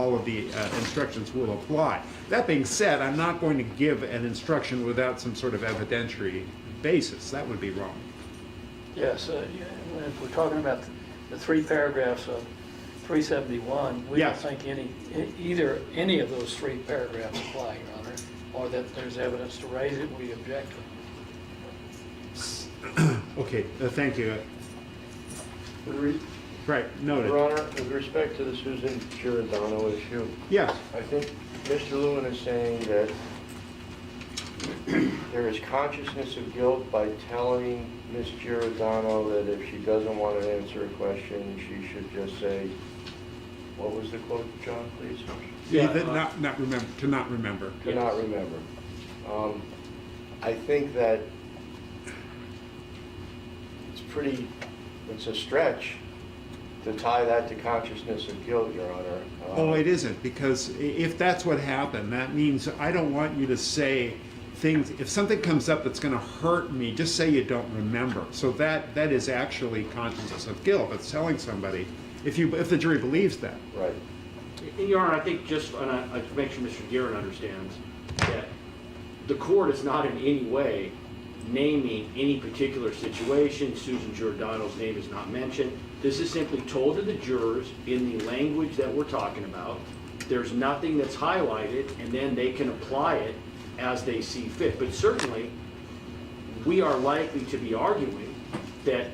all of the instructions will apply. That being said, I'm not going to give an instruction without some sort of evidentiary basis. That would be wrong. Yes, if we're talking about the 3 paragraphs of 371, we Yes. don't think either any of those 3 paragraphs apply, Your Honor, or that there's evidence to raise it, we object. Okay, thank you. Right, noted. Your Honor, with respect to the Susan Giordano issue, Yes. I think Mr. Lewin is saying that there is consciousnce of guilt by telling Ms. Giordano that if she doesn't want to answer a question, she should just say, what was the quote, John, please? Yeah, that not remember, to not remember. To not remember. I think that it's a stretch to tie that to consciousness of guilt, Your Honor. Oh, it isn't, because if that's what happened, that means I don't want you to say things, if something comes up that's going to hurt me, just say you don't remember. So that is actually consciousness of guilt. It's telling somebody, if the jury believes that. Right. Your Honor, I think just to make sure Mr. DeGuerin understands that the court is not in any way naming any particular situation. Susan Giordano's name is not mentioned. This is simply told to the jurors in the language that we're talking about. There's nothing that's highlighted, and then they can apply it as they see fit. But certainly, we are likely to be arguing that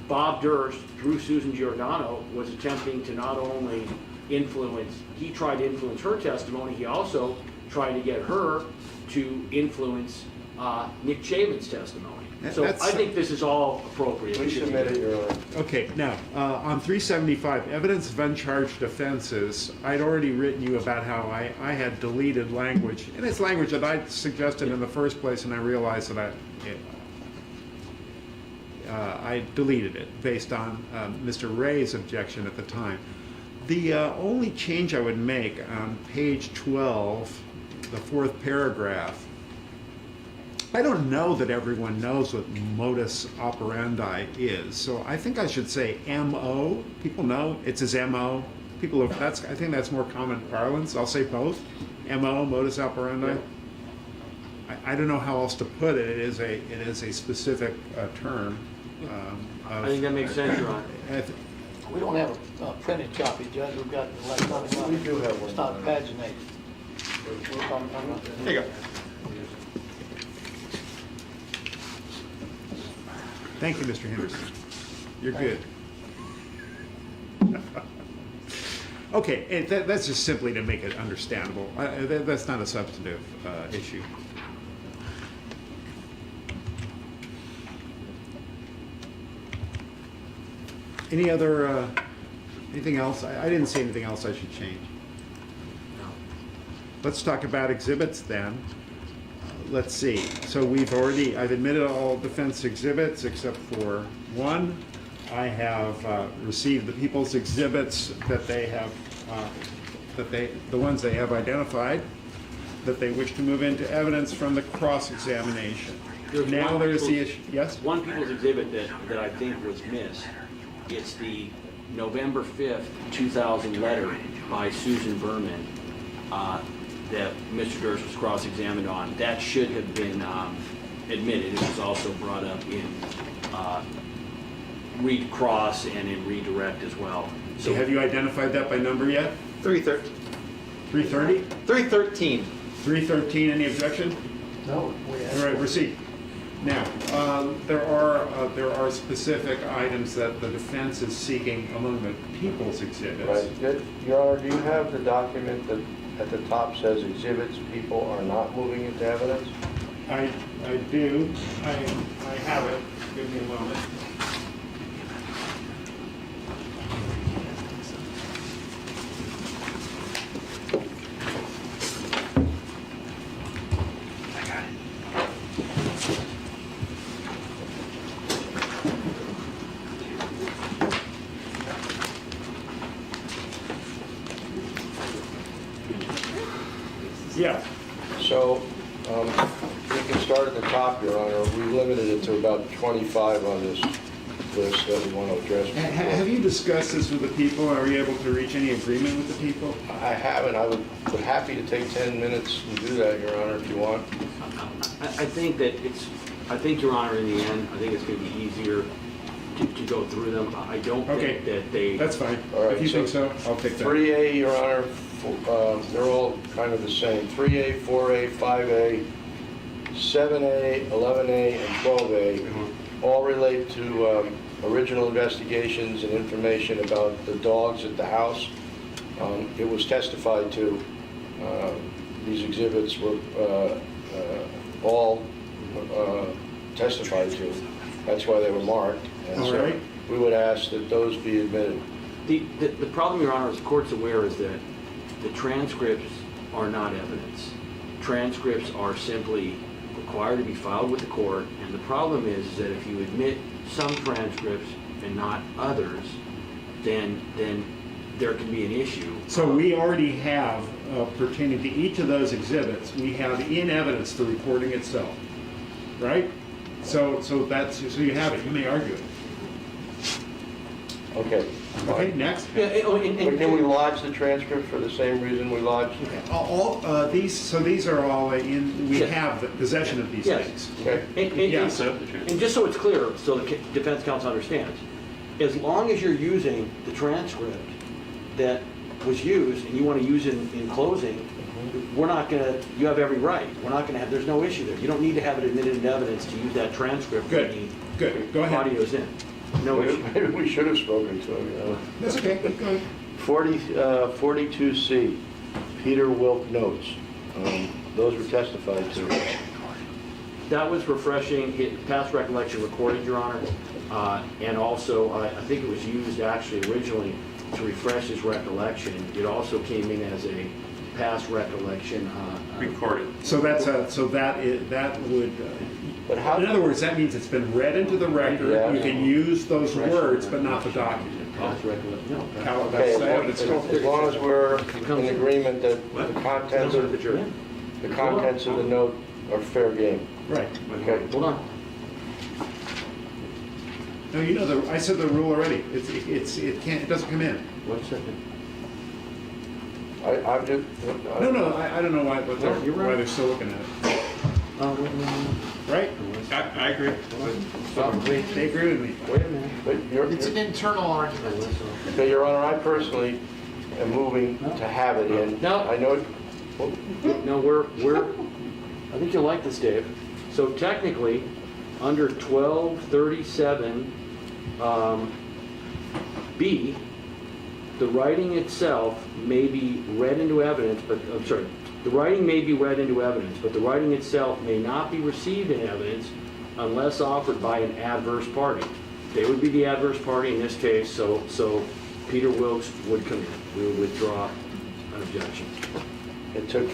Bob Durst, through Susan Giordano, was attempting to not only he tried to influence her testimony, he also tried to get her to influence Nick Chavin's testimony. So I think this is all appropriate. We submit it, Your Honor. Okay, now, on 375, evidence of uncharged offenses, I'd already written you about how I had deleted language, and it's language that I suggested in the first place, and I realized that I deleted it based on Mr. Ray's objection at the time. The only change I would make on page 12, the 4th paragraph, I don't know that everyone knows what modus operandi is, so I think I should say MO. People know it's his MO. I think that's more common parlance. I'll say both. MO, modus operandi. I don't know how else to put it. It is a specific term. I think that makes sense, Your Honor. We don't have a printed copy, Judge. We've got the electronic copy. We do have one. It's not paginated. There you go. Thank you, Mr. Henderson. You're good. Okay, that's just simply to make it understandable. That's not a substantive issue. Anything else? I didn't see anything else I should change. Let's talk about exhibits then. Let's see. So I've admitted all defense exhibits except for one. I have received the people's exhibits that they have, the ones they have identified, that they wish to move into evidence from the cross-examination. Now there's the issue. Yes? One people's exhibit that I think was missed. It's the November 5th, 2000 letter by Susan Berman that Mr. Durst was cross-examined on. That should have been admitted. It was also brought up in read cross and in redirect as well. So have you identified that by number yet? 313. 330? 313. 313, any objection? No, we have. All right, proceed. Now, there are specific items that the defense is seeking among the people's exhibits. Right. Your Honor, do you have the document that at the top says exhibits people are not moving into evidence? I do. I have it. Give me a moment. Yeah. So we can start at the top, Your Honor. We limited it to about 25 on this list that we want to address. Have you discussed this with the people? Are you able to reach any agreement with the people? I haven't. I would be happy to take 10 minutes and do that, Your Honor, if you want. I think that I think, Your Honor, in the end, I think it's going to be easier to go through them. I don't Okay. think that they... That's fine. All right, If you so think so, I'll take that. 3A, Your Honor, they're all kind of the same. 3A, 4A, 5A, 7A, 11A, and 12A all relate to original investigations and information about the dogs at the house. It was testified to. These exhibits were all testified to. That's why they were marked. And All so right. we would ask that those be admitted. The problem, Your Honor, as the court's aware, is that the transcripts are not evidence. Transcripts are simply required to be filed with the court, and the problem is that if you admit some transcripts and not others, then there can be an issue. So we already have, pertaining to each of those exhibits, we have in evidence the recording itself, right? So you have it, you may argue it. Okay. Okay, next. Yeah, But can we lodge the transcript for the same reason we lodged? These are all in, we Yes. have the possession of these Yes. things. Okay. Yeah, And just so it's clear, so the defense counsel understands, as long as you're using the transcript that was used and you want to use it in closing, we're not going to, you have every right. We're not going to have, there's no issue there. You don't need to have it admitted into evidence to use that transcript. Good, when good, go the ahead. audio's in. No issue. Maybe we should have spoken to him. That's okay, go ahead. 42C, Peter Wilk notes. Those were testified to. That was refreshing, past recollection recorded, Your Honor, and also I think it was used actually originally to refresh his recollection. It also came in as a past recollection. Recorded. So that would, But how? in other words, that means it's been read into the record. Yeah. You can use those words, but not the document. Past recollection, no. How Okay, that's evidence. as long as we're in agreement that the contents of the note are fair game. Right. Okay. Hold on. No, you know, I said the rule already. It doesn't come in. 1 second. I'm just. No, I don't know why You're right. they're still looking at it. Wait a minute. Right? I agree. They agree with me. Wait a minute. But you're, It's an internal argument. okay, Your Honor, I personally am moving to have it in. No. I know. No, we're, I think you'll like this, Dave. So technically, under 1237, B, the writing itself may be read into evidence, but, I'm sorry, the writing may be read into evidence, but the writing itself may not be received in evidence unless offered by an adverse party. They would be the adverse party in this case, so Peter Wilkes would come in. We would withdraw an objection. It took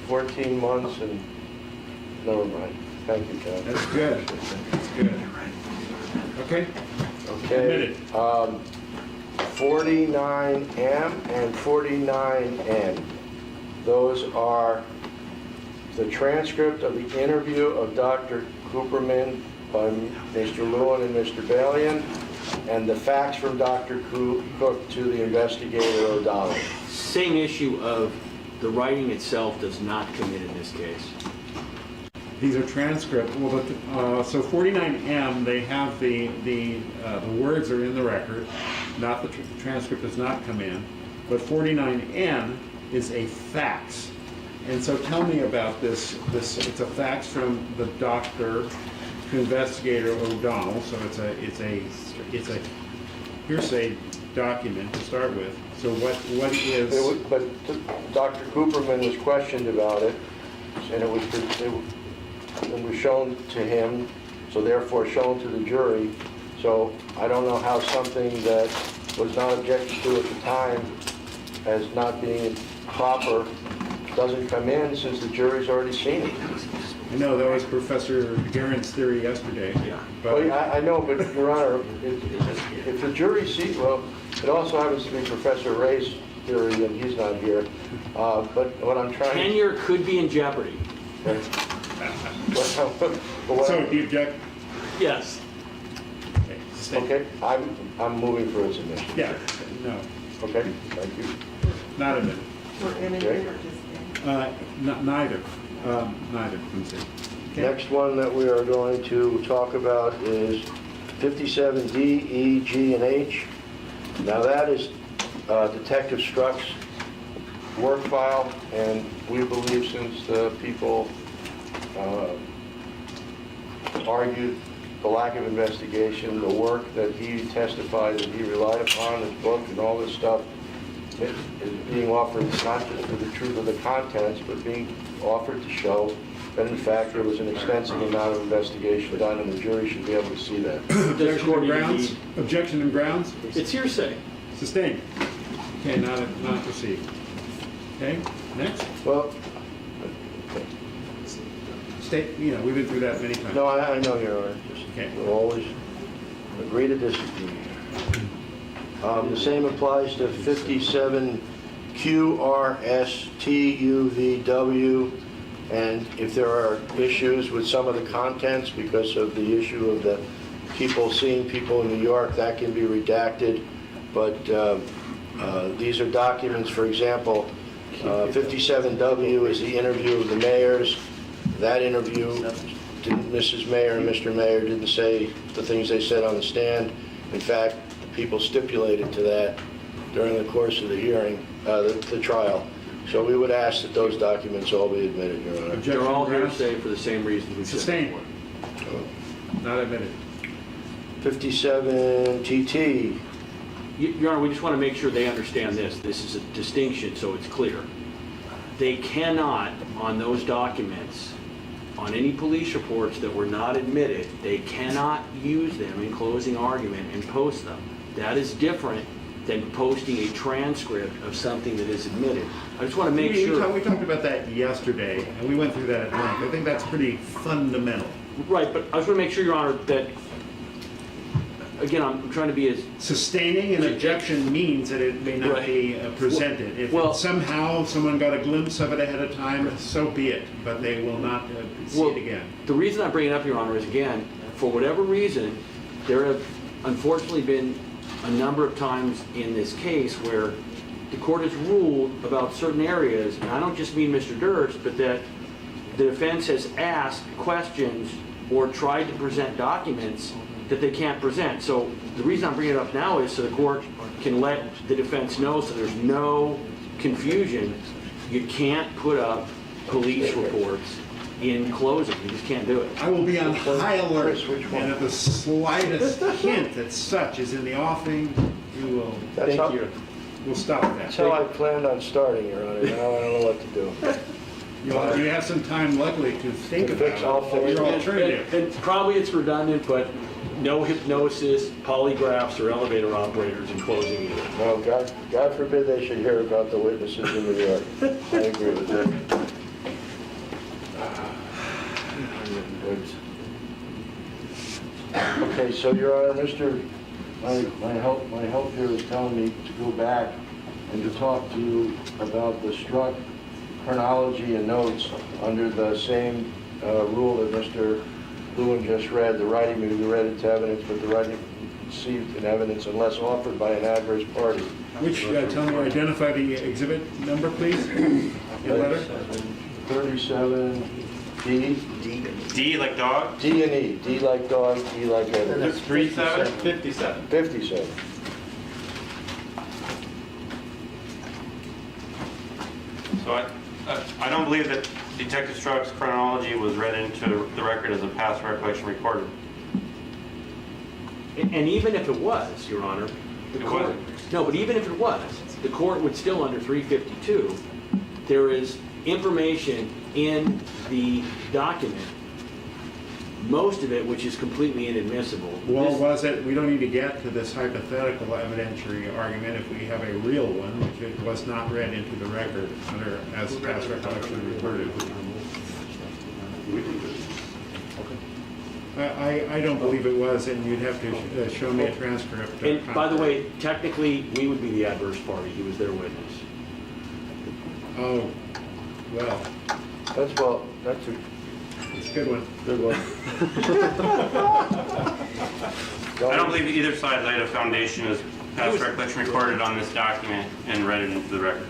14 months and, never mind. Thank you, John. That's good. That's good. Okay? Okay. Admitted. 49M and 49N. Those are the transcript of the interview of Dr. Cooperman by Mr. Lewin and Mr. Balian, and the facts from Dr. Cook to the investigator O'Donnell. Same issue of the writing itself does not come in this case. These are transcript. Well, so 49M, they have the words are in the record. Not the transcript does not come in. But 49N is a fax. And so tell me about this. It's a fax from the doctor to investigator O'Donnell. So it's a hearsay document to start with. So what is? But Dr. Cooperman was questioned about it, and it was shown to him, so therefore shown to the jury. So I don't know how something that was not objected to at the time as not being proper doesn't come in since the jury's already seen it. I know that was Professor DeGuerin's theory yesterday. Yeah. But Well, I know, but Your Honor, if the jury sees, well, it also happens to be Professor Ray's theory, and he's not here. But what I'm trying. Tenure could be in jeopardy. But what so do you object? Yes. Okay. Okay, I'm moving for its admission. Yeah, no, Okay, thank you. not admitted. For imminent or just Neither, neither, concede. Okay. Next one that we are going to talk about is 57D, E, G, and H. Now that is Detective Strzok's work file, and we believe since the people argued the lack of investigation, the work that he testified that he relied upon, his book and all this stuff, it is being offered not just for the truth of the contents, but being offered to show that in fact there was an extensive amount of investigation done, and the jury should be able to see that. Objection and grounds? Objection and grounds? It's hearsay. Sustained. Okay, not proceed. Okay, next. Well, State, we've been through that many times. no, I know, Your Honor. Just- Okay. We'll always agree to disagree. The same applies to 57 QRSTUVW, and if there are issues with some of the contents because of the issue of the people seeing people in New York, that can be redacted, but these are documents, for example, 57W is the interview of the mayors. That interview, Mrs. Mayor and Mr. Mayor didn't say the things they said on the stand. In fact, the people stipulated to that during the course of the hearing, the trial. So we would ask that those documents all be admitted, Your Honor. Objection They're all and grounds? hearsay for the same reason we said Sustained. before. Not admitted. 57 TT, Your Honor, we just want to make sure they understand this. This is a distinction, so it's clear. They cannot, on those documents, on any police reports that were not admitted, they cannot use them in closing argument and post them. That is different than posting a transcript of something that is admitted. I just want to make sure. We talked about that yesterday, and we went through that at length. I think that's pretty fundamental. Right, but I just want to make sure, Your Honor, that, again, I'm trying to be as Sustaining an objection means that it may not be presented. If Well- somehow someone got a glimpse of it ahead of time, so be it, but they will not see Well, it again. the reason I bring it up, Your Honor, is again, for whatever reason, there have unfortunately been a number of times in this case where the court has ruled about certain areas, and I don't just mean Mr. Durst, but that the defense has asked questions or tried to present documents that they can't present. So the reason I'm bringing it up now is so the court can let the defense know, so there's no confusion. You can't put up police reports in closing. You just can't do it. I will be on high alert, Chris, which one? and if the slightest hint that such is in the offing, you will, That's how- we'll stop that. that's how I planned on starting, Your Honor. Now I don't know what to do. You have some time luckily to think To fix all about things. your alternative. And probably it's redundant, but no hypnosis, polygraphs, or elevator operators in closing either. No, God forbid they should hear about the witnesses in New York. I agree with that. Okay, so Your Honor, my help here is telling me to go back and to talk to you about the Strzok chronology and notes under the same rule that Mr. Lewin just read. The writing may be read into evidence, but the writing received in evidence unless offered by an adverse party. Which, tell me, identify the exhibit number, please, in letter. 37, D, D like dog? D and E, D like dog, E like evidence. 37? 57. 57. So I don't believe that Detective Strzok's chronology was read into the record as a past recollection recorded. And even if it was, Your Honor, the It court... wasn't. No, but even if it was, the court would still, under 352, there is information in the document, most of it which is completely inadmissible. Well, This- was it, we don't need to get to this hypothetical evidentiary argument if we have a real one, which it was not read into the record under, as past recollection recorded. I don't believe it was, and you'd have to show me a transcript. And by the way, technically, we would be the adverse party. He was their witness. Oh, well, That's a Good one. Good one. I don't believe either side laid a foundation as past recollection recorded on this document and read it into the record,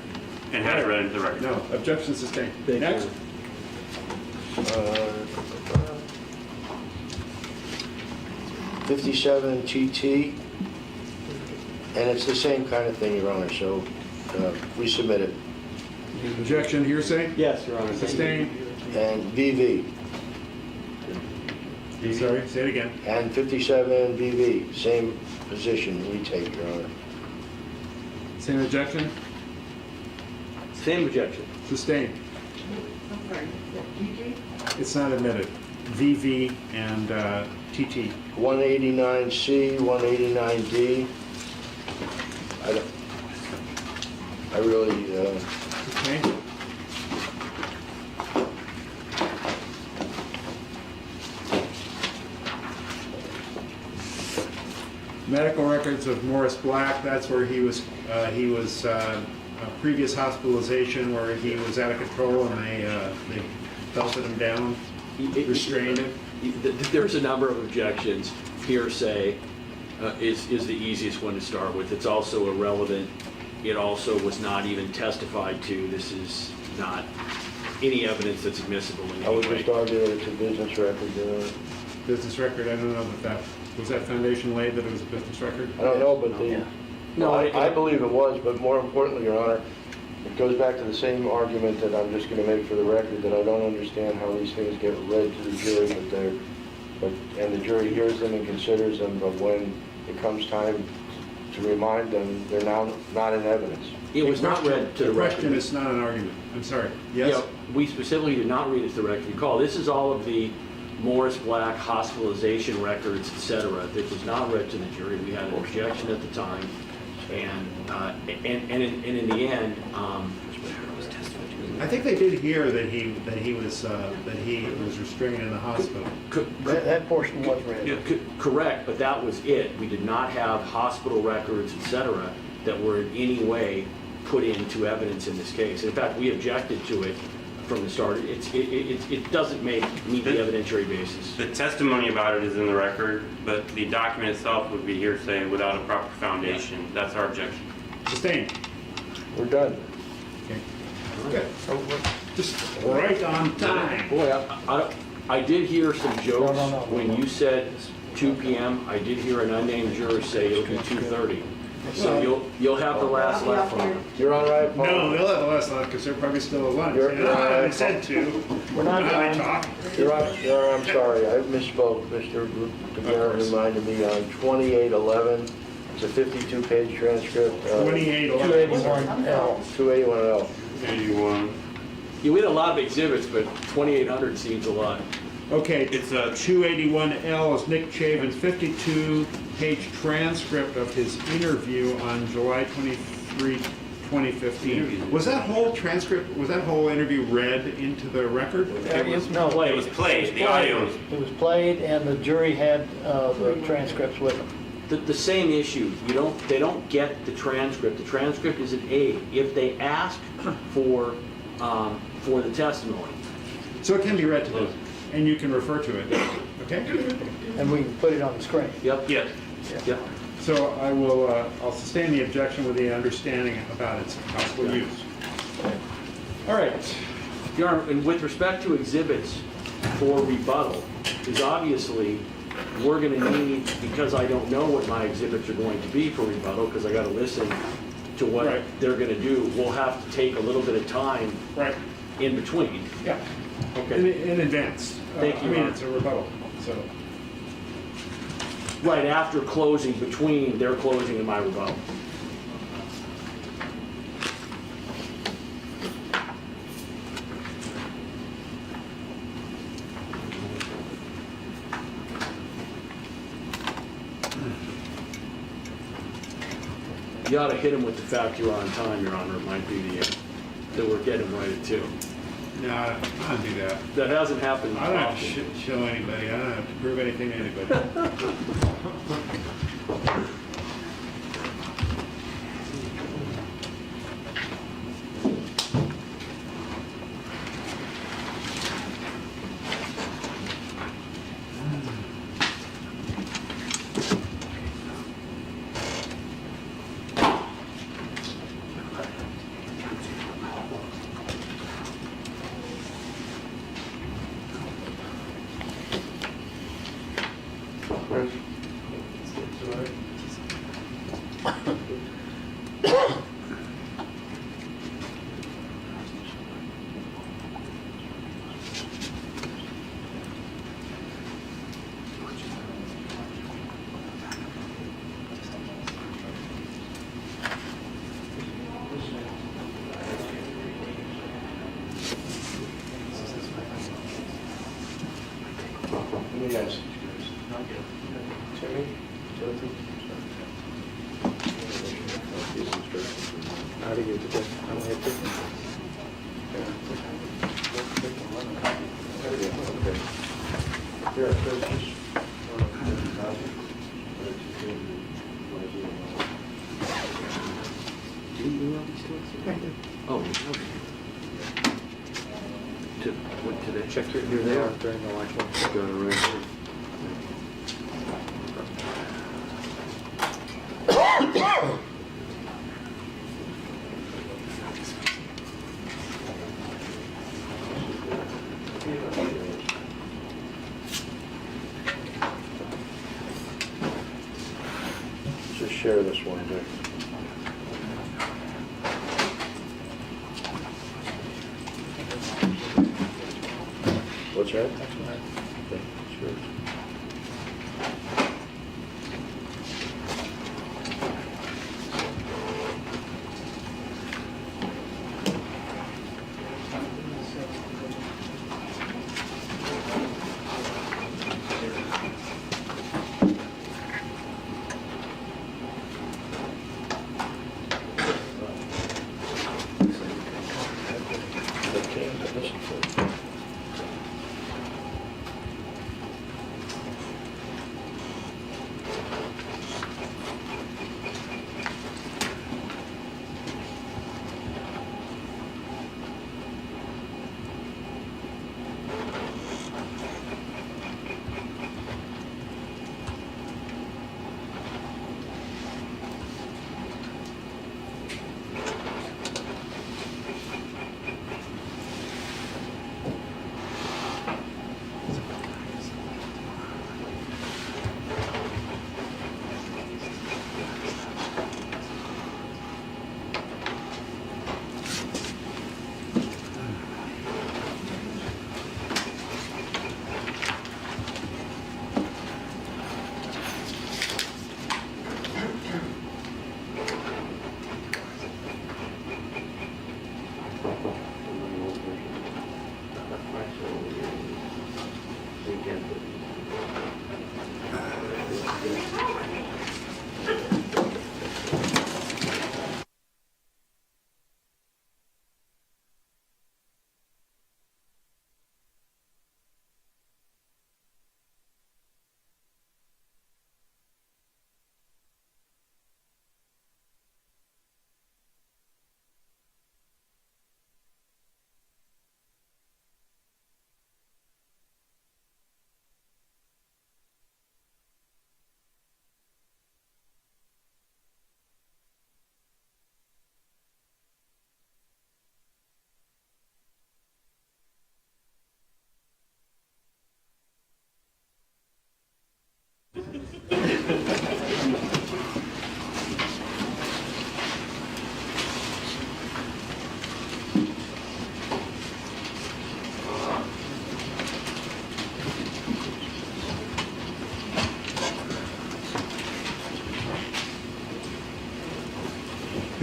and had it read into the record. No, objection sustained. Thank you. Next. 57 TT, and it's the same kind of thing, Your Honor, so we submit it. Objection, hearsay? Yes, Your Honor. Sustained. And VV, Sorry, say it again. and 57 VV, same position we take, Your Honor. Same objection? Same objection. Sustained. I'm sorry, is that GG? It's not admitted. VV and TT. 189C, 189D. I really, Okay. Medical records of Morris Black, that's where he was a previous hospitalization where he was out of control and they belted him down, restrained him. There's a number of objections. Hearsay is the easiest one to start with. It's also irrelevant. It also was not even testified to. This is not any evidence that's admissible in I would any just way. argue that it's a business record, Your Honor. Business record, I don't know that was that foundation laid that it was a business record? I don't know, but the, No, I believe it was, but more importantly, Your Honor, it goes back to the same argument that I'm just going to make for the record, that I don't understand how these things get read to the jury, and the jury hears them and considers them, but when it comes time to remind them, they're now not in evidence. It was not read to the The record. question is not an argument. I'm sorry. Yes? Yeah, we specifically did not read it to the record. Recall, this is all of the Morris Black hospitalization records, et cetera, that was not read to the jury. We had an objection at the time, and in the end, I think they did hear that he was restrained in the hospital. That portion was read. Correct, but that was it. We did not have hospital records, et cetera, that were in any way put into evidence in this case. In fact, we objected to it from the start. It doesn't meet the evidentiary basis. The testimony about it is in the record, but the document itself would be hearsay without a proper foundation. That's our objection. Sustained. We're done. Okay. Good. Just right on time. Boy, I did hear some jokes No. when you said 2 p.m. I did hear an unnamed juror say it'll be 2:30. So you'll have the last laugh from them. Your Honor, I No, apologize. they'll have the last laugh because they're probably still at lunch. You're- I said two. We're not How they done. talk. Your Honor, I'm sorry, I misspoke. Mr. DeGuerin reminded me on 2811, it's a 52-page transcript. 2811. 281L. 281L. 81. You had a lot of exhibits, but 2,800 seems a lot. Okay, It's a 281L is Nick Chavin's 52-page transcript of his interview on July 23, 2015. Was that whole transcript, was that whole interview read into the record? It was played. The audio was. It was played, and the jury had the transcripts with them. The same issue. They don't get the transcript. The transcript is an aid. If they ask for the testimony, So it can be read to them, and you can refer to it, okay? And we can put it on the screen. yep, Yes. yep. So I'll sustain the objection with the understanding about its possible use. All right. Your Honor, and with respect to exhibits for rebuttal, is obviously we're going to need, because I don't know what my exhibits are going to be for rebuttal, because I got to listen to what Right. they're going to do, we'll have to take a little bit of time Right. in between. Yeah. Okay. In advance. Thank you, I mean, Ron. it's a rebuttal, so. Right after closing, between their closing and my rebuttal. You ought to hit him with the fact you're on time, Your Honor. It might be that we're getting right at 2. No, I don't do that. That hasn't happened I don't have often. to show anybody, I don't have to prove anything to anybody. Chris? Let me ask you, Timmy? How do you get to I don't have to. Oh, okay. To the check here, they are during the life one. Go to right. Just share this one, Dick. What's that? Okay, sure.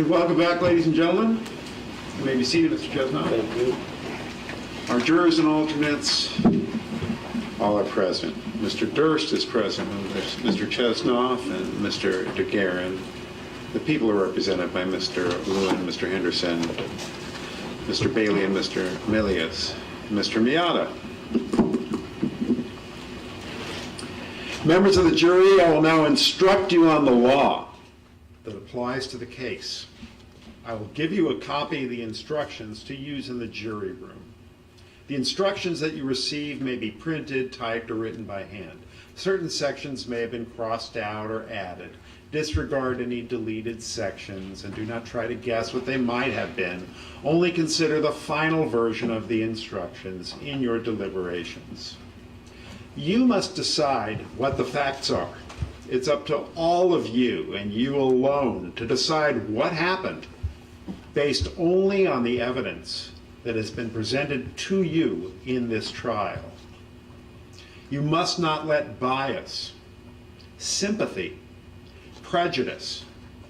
Welcome back, ladies and gentlemen. You may be seated, Mr. Chesnoff. Thank you. Our jurors and alternates all are present. Mr. Durst is present, and there's Mr. Chesnoff and Mr. DeGuerin. The people are represented by Mr. Lewin, Mr. Henderson, Mr. Bailey, and Mr. Milius, and Mr. Miata. Members of the jury, I will now instruct you on the law that applies to the case. I will give you a copy of the instructions to use in the jury room. The instructions that you receive may be printed, typed, or written by hand. Certain sections may have been crossed out or added. Disregard any deleted sections and do not try to guess what they might have been. Only consider the final version of the instructions in your deliberations. You must decide what the facts are. It's up to all of you and you alone to decide what happened based only on the evidence that has been presented to you in this trial. You must not let bias, sympathy, prejudice,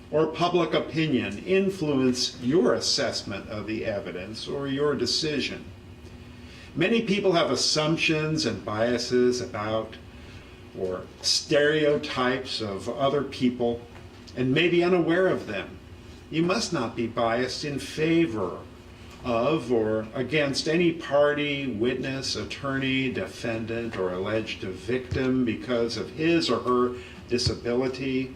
or public opinion influence your assessment of the evidence or your decision. Many people have assumptions and biases about or stereotypes of other people and may be unaware of them. You must not be biased in favor of or against any party, witness, attorney, defendant, or alleged victim because of his or her disability,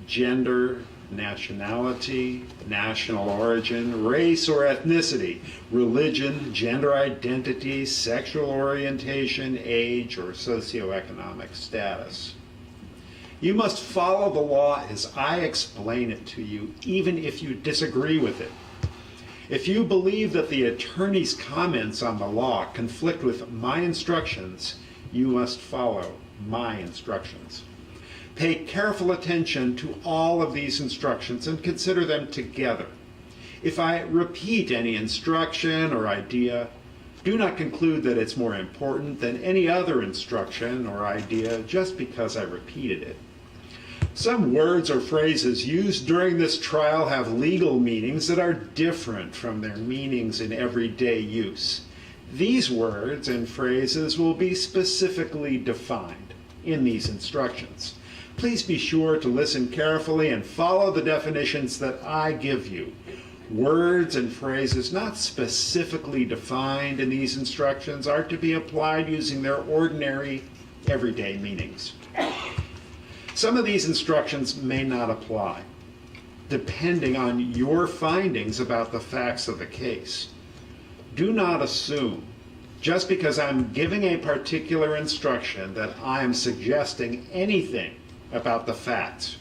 gender, nationality, national origin, race or ethnicity, religion, gender identity, sexual orientation, age, or socioeconomic status. You must follow the law as I explain it to you, even if you disagree with it. If you believe that the attorney's comments on the law conflict with my instructions, you must follow my instructions. Pay careful attention to all of these instructions and consider them together. If I repeat any instruction or idea, do not conclude that it's more important than any other instruction or idea just because I repeated it. Some words or phrases used during this trial have legal meanings that are different from their meanings in everyday use. These words and phrases will be specifically defined in these instructions. Please be sure to listen carefully and follow the definitions that I give you. Words and phrases not specifically defined in these instructions are to be applied using their ordinary, everyday meanings. Some of these instructions may not apply, depending on your findings about the facts of the case. Do not assume, just because I'm giving a particular instruction, that I am suggesting anything about the facts.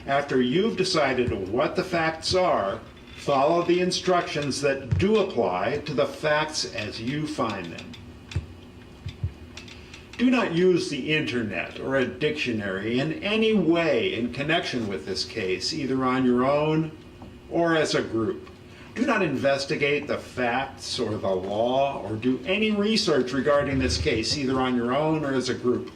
After you've decided what the facts are, follow the instructions that do apply to the facts as you find them. Do not use the internet or a dictionary in any way in connection with this case, either on your own or as a group. Do not investigate the facts or the law or do any research regarding this case, either on your own or as a group.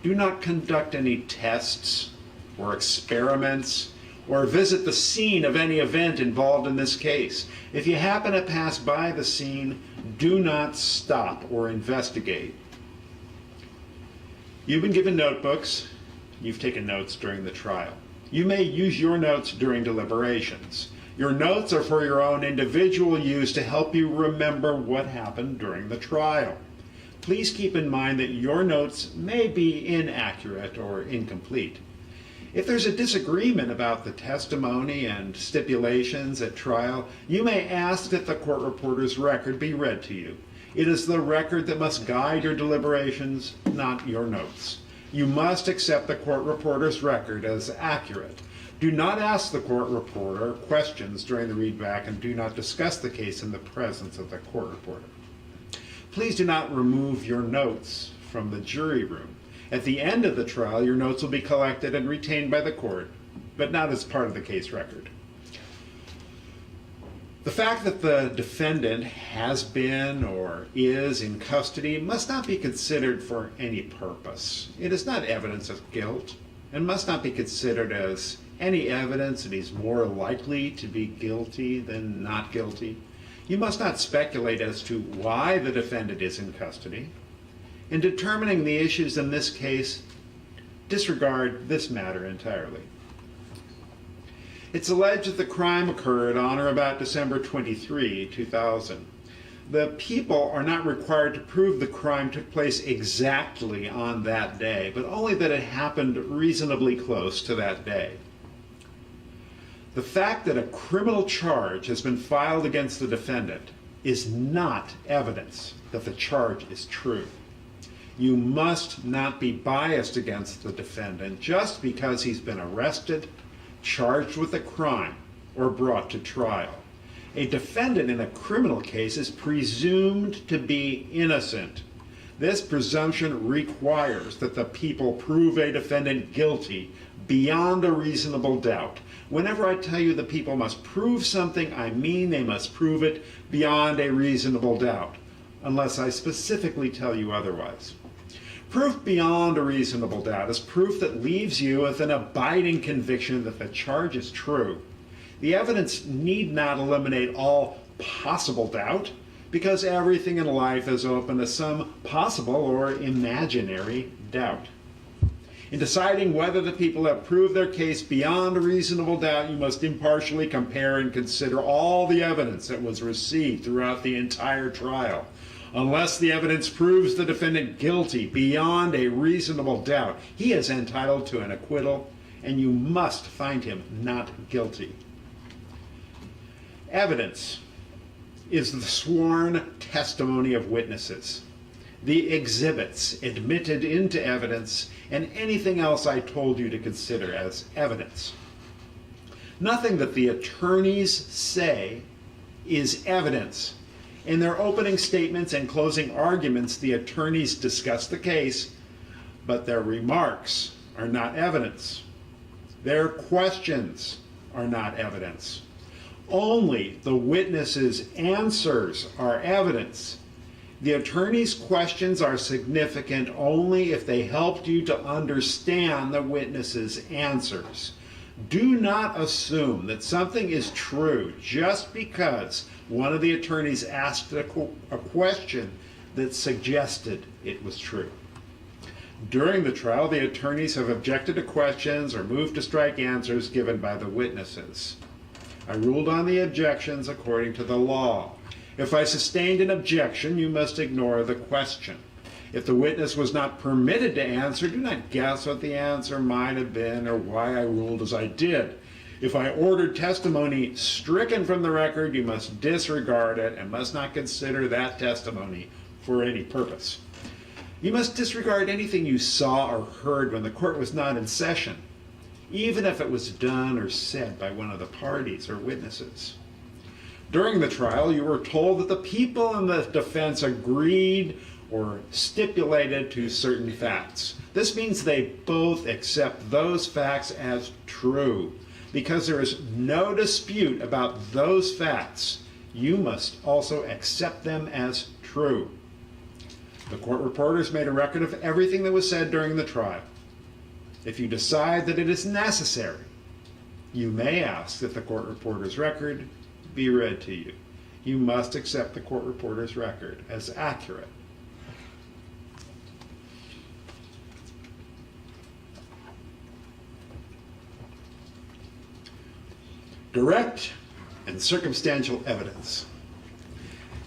Do not conduct any tests or experiments or visit the scene of any event involved in this case. If you happen to pass by the scene, do not stop or investigate. You've been given notebooks. You've taken notes during the trial. You may use your notes during deliberations. Your notes are for your own individual use to help you remember what happened during the trial. Please keep in mind that your notes may be inaccurate or incomplete. If there's a disagreement about the testimony and stipulations at trial, you may ask that the court reporter's record be read to you. It is the record that must guide your deliberations, not your notes. You must accept the court reporter's record as accurate. Do not ask the court reporter questions during the readback and do not discuss the case in the presence of the court reporter. Please do not remove your notes from the jury room. At the end of the trial, your notes will be collected and retained by the court, but not as part of the case record. The fact that the defendant has been or is in custody must not be considered for any purpose. It is not evidence of guilt and must not be considered as any evidence that he's more likely to be guilty than not guilty. You must not speculate as to why the defendant is in custody. In determining the issues in this case, disregard this matter entirely. It's alleged that the crime occurred on or about December 23, 2000. The people are not required to prove the crime took place exactly on that day, but only that it happened reasonably close to that day. The fact that a criminal charge has been filed against the defendant is not evidence that the charge is true. You must not be biased against the defendant just because he's been arrested, charged with a crime, or brought to trial. A defendant in a criminal case is presumed to be innocent. This presumption requires that the people prove a defendant guilty beyond a reasonable doubt. Whenever I tell you the people must prove something, I mean they must prove it beyond a reasonable doubt, unless I specifically tell you otherwise. Proof beyond a reasonable doubt is proof that leaves you with an abiding conviction that the charge is true. The evidence need not eliminate all possible doubt, because everything in life is open to some possible or imaginary doubt. In deciding whether the people have proved their case beyond a reasonable doubt, you must impartially compare and consider all the evidence that was received throughout the entire trial. Unless the evidence proves the defendant guilty beyond a reasonable doubt, he is entitled to an acquittal, and you must find him not guilty. Evidence is the sworn testimony of witnesses, the exhibits admitted into evidence, and anything else I told you to consider as evidence. Nothing that the attorneys say is evidence. In their opening statements and closing arguments, the attorneys discuss the case, but their remarks are not evidence. Their questions are not evidence. Only the witnesses' answers are evidence. The attorney's questions are significant only if they helped you to understand the witnesses' answers. Do not assume that something is true just because one of the attorneys asked a question that suggested it was true. During the trial, the attorneys have objected to questions or moved to strike answers given by the witnesses. I ruled on the objections according to the law. If I sustained an objection, you must ignore the question. If the witness was not permitted to answer, do not guess what the answer might have been or why I ruled as I did. If I ordered testimony stricken from the record, you must disregard it and must not consider that testimony for any purpose. You must disregard anything you saw or heard when the court was not in session, even if it was done or said by one of the parties or witnesses. During the trial, you were told that the people in the defense agreed or stipulated to certain facts. This means they both accept those facts as true. Because there is no dispute about those facts, you must also accept them as true. The court reporters made a record of everything that was said during the trial. If you decide that it is necessary, you may ask that the court reporter's record be read to you. You must accept the court reporter's record as accurate. Direct and circumstantial evidence.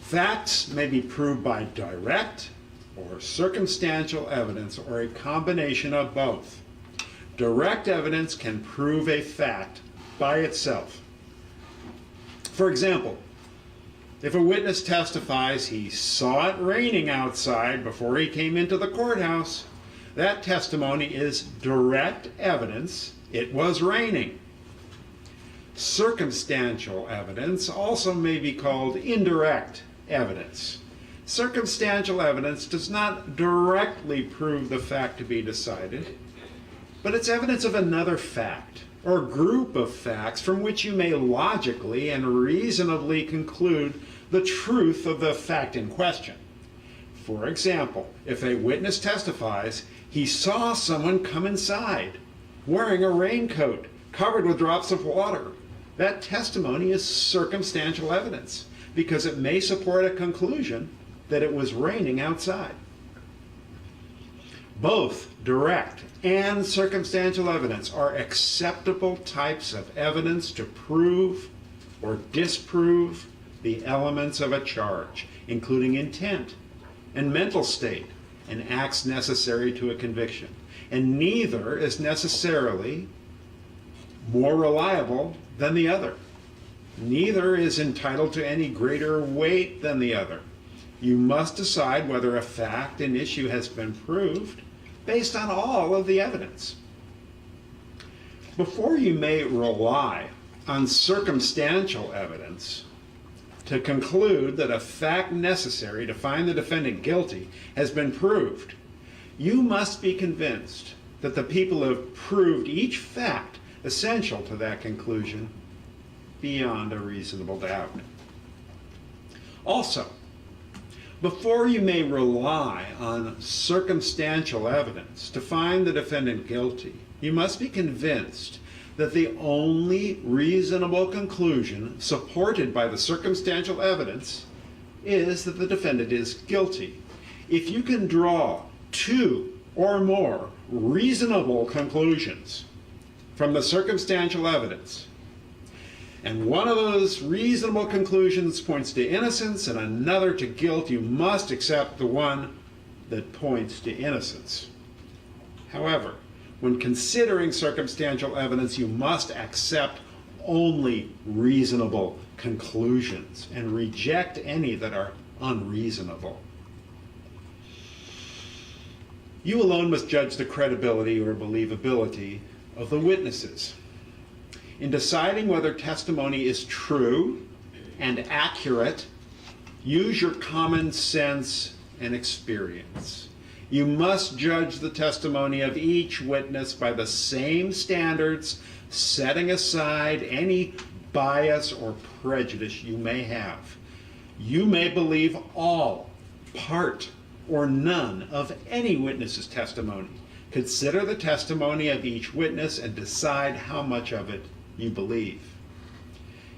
Facts may be proved by direct or circumstantial evidence or a combination of both. Direct evidence can prove a fact by itself. For example, if a witness testifies he saw it raining outside before he came into the courthouse, that testimony is direct evidence it was raining. Circumstantial evidence also may be called indirect evidence. Circumstantial evidence does not directly prove the fact to be decided, but it's evidence of another fact or group of facts from which you may logically and reasonably conclude the truth of the fact in question. For example, if a witness testifies he saw someone come inside wearing a raincoat covered with drops of water, that testimony is circumstantial evidence because it may support a conclusion that it was raining outside. Both direct and circumstantial evidence are acceptable types of evidence to prove or disprove the elements of a charge, including intent and mental state and acts necessary to a conviction. And neither is necessarily more reliable than the other. Neither is entitled to any greater weight than the other. You must decide whether a fact and issue has been proved based on all of the evidence. Before you may rely on circumstantial evidence, to conclude that a fact necessary to find the defendant guilty has been proved, you must be convinced that the people have proved each fact essential to that conclusion beyond a reasonable doubt. Also, before you may rely on circumstantial evidence to find the defendant guilty, you must be convinced that the only reasonable conclusion supported by the circumstantial evidence is that the defendant is guilty. If you can draw two or more reasonable conclusions from the circumstantial evidence, and one of those reasonable conclusions points to innocence and another to guilt, you must accept the one that points to innocence. However, when considering circumstantial evidence, you must accept only reasonable conclusions and reject any that are unreasonable. You alone must judge the credibility or believability of the witnesses. In deciding whether testimony is true and accurate, use your common sense and experience. You must judge the testimony of each witness by the same standards, setting aside any bias or prejudice you may have. You may believe all, part, or none of any witness's testimony. Consider the testimony of each witness and decide how much of it you believe.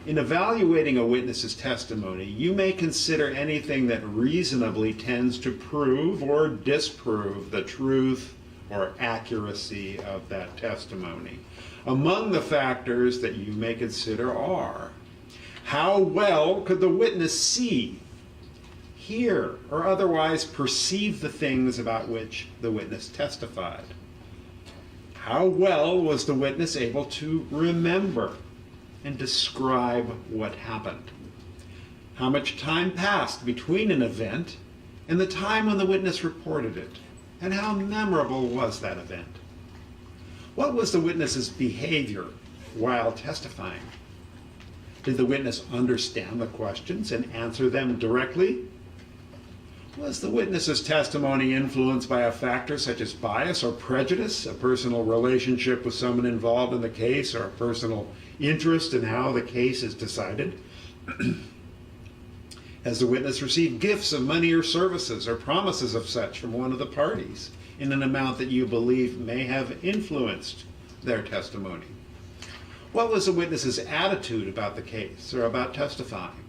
In evaluating a witness's testimony, you may consider anything that reasonably tends to prove or disprove the truth or accuracy of that testimony. Among the factors that you may consider are: how well could the witness see, hear, or otherwise perceive the things about which the witness testified? How well was the witness able to remember and describe what happened? How much time passed between an event and the time when the witness reported it? And how memorable was that event? What was the witness's behavior while testifying? Did the witness understand the questions and answer them directly? Was the witness's testimony influenced by a factor such as bias or prejudice, a personal relationship with someone involved in the case, or a personal interest in how the case is decided? Has the witness received gifts of money or services or promises of such from one of the parties in an amount that you believe may have influenced their testimony? What was the witness's attitude about the case or about testifying?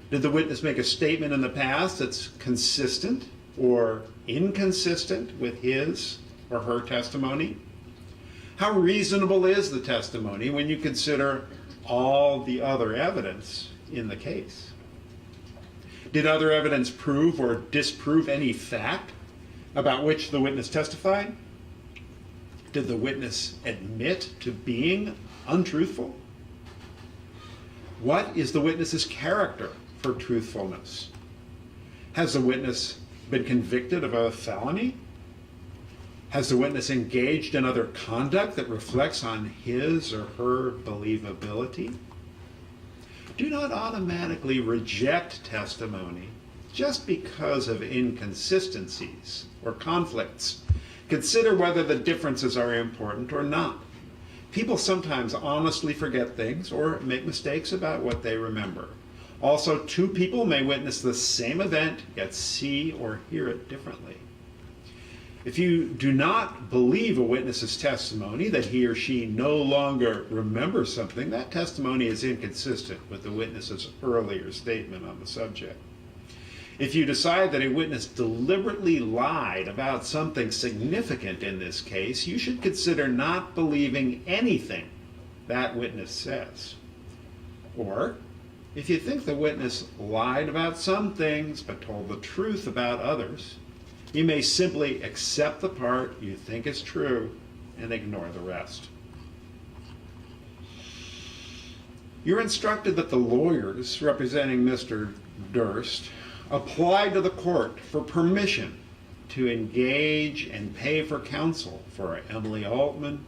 Did the witness make a statement in the past that's consistent or inconsistent with his or her testimony? How reasonable is the testimony when you consider all the other evidence in the case? Did other evidence prove or disprove any fact about which the witness testified? Did the witness admit to being untruthful? What is the witness's character for truthfulness? Has the witness been convicted of a felony? Has the witness engaged in other conduct that reflects on his or her believability? Do not automatically reject testimony just because of inconsistencies or conflicts. Consider whether the differences are important or not. People sometimes honestly forget things or make mistakes about what they remember. Also, two people may witness the same event, yet see or hear it differently. If you do not believe a witness's testimony that he or she no longer remembers something, that testimony is inconsistent with the witness's earlier statement on the subject. If you decide that a witness deliberately lied about something significant in this case, you should consider not believing anything that witness says. Or, if you think the witness lied about some things but told the truth about others, you may simply accept the part you think is true and ignore the rest. You're instructed that the lawyers representing Mr. Durst applied to the court for permission to engage and pay for counsel for Emily Altman,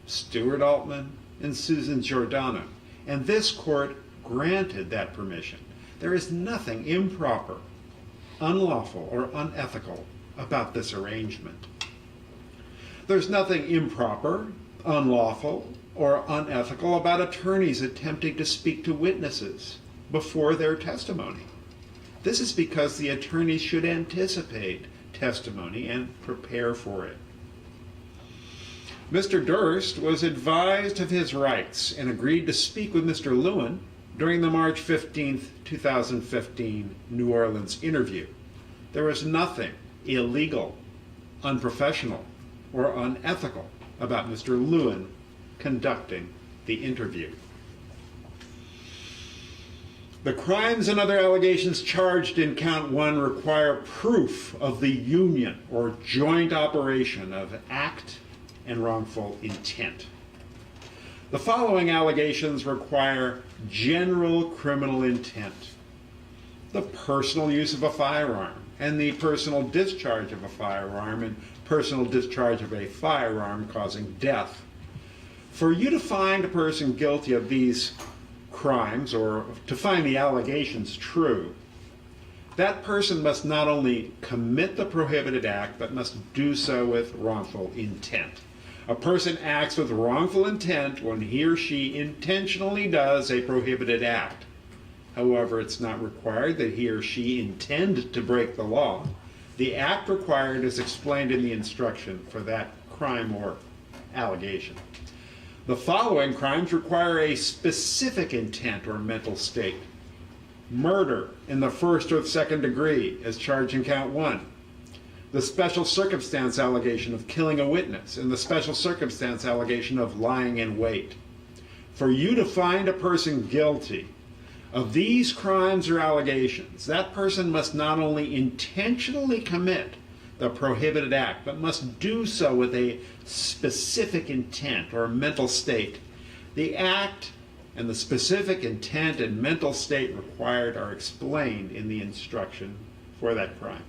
Stuart Altman, and Susan Giordano, and this court granted that permission. There is nothing improper, unlawful, or unethical about this arrangement. There's nothing improper, unlawful, or unethical about attorneys attempting to speak to witnesses before their testimony. This is because the attorneys should anticipate testimony and prepare for it. Mr. Durst was advised of his rights and agreed to speak with Mr. Lewin during the March 15, 2015 New Orleans interview. There was nothing illegal, unprofessional, or unethical about Mr. Lewin conducting the interview. The crimes and other allegations charged in count 1 require proof of the union or joint operation of act and wrongful intent. The following allegations require general criminal intent: the personal use of a firearm and the personal discharge of a firearm and personal discharge of a firearm causing death. For you to find a person guilty of these crimes, or to find the allegations true, that person must not only commit the prohibited act, but must do so with wrongful intent. A person acts with wrongful intent when he or she intentionally does a prohibited act. However, it's not required that he or she intend to break the law. The act required is explained in the instruction for that crime or allegation. The following crimes require a specific intent or mental state: murder in the first or second degree, as charged in count 1. The special circumstance allegation of killing a witness, and the special circumstance allegation of lying in wait. For you to find a person guilty of these crimes or allegations, that person must not only intentionally commit the prohibited act, but must do so with a specific intent or mental state. The act and the specific intent and mental state required are explained in the instruction for that crime.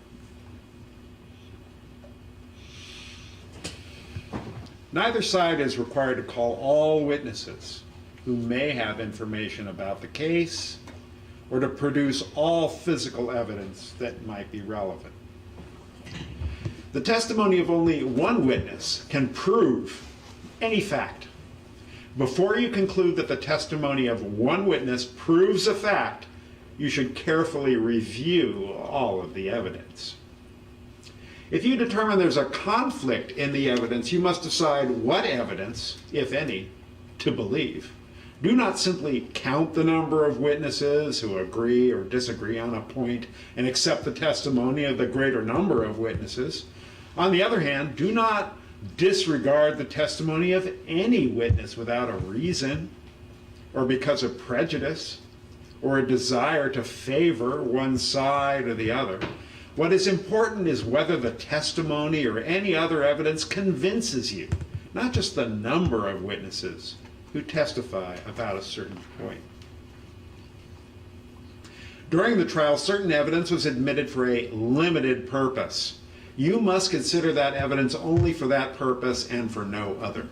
Neither side is required to call all witnesses who may have information about the case, or to produce all physical evidence that might be relevant. The testimony of only one witness can prove any fact. Before you conclude that the testimony of one witness proves a fact, you should carefully review all of the evidence. If you determine there's a conflict in the evidence, you must decide what evidence, if any, to believe. Do not simply count the number of witnesses who agree or disagree on a point and accept the testimony of the greater number of witnesses. On the other hand, do not disregard the testimony of any witness without a reason, or because of prejudice, or a desire to favor one side or the other. What is important is whether the testimony or any other evidence convinces you, not just the number of witnesses who testify about a certain point. During the trial, certain evidence was admitted for a limited purpose. You must consider that evidence only for that purpose and for no other.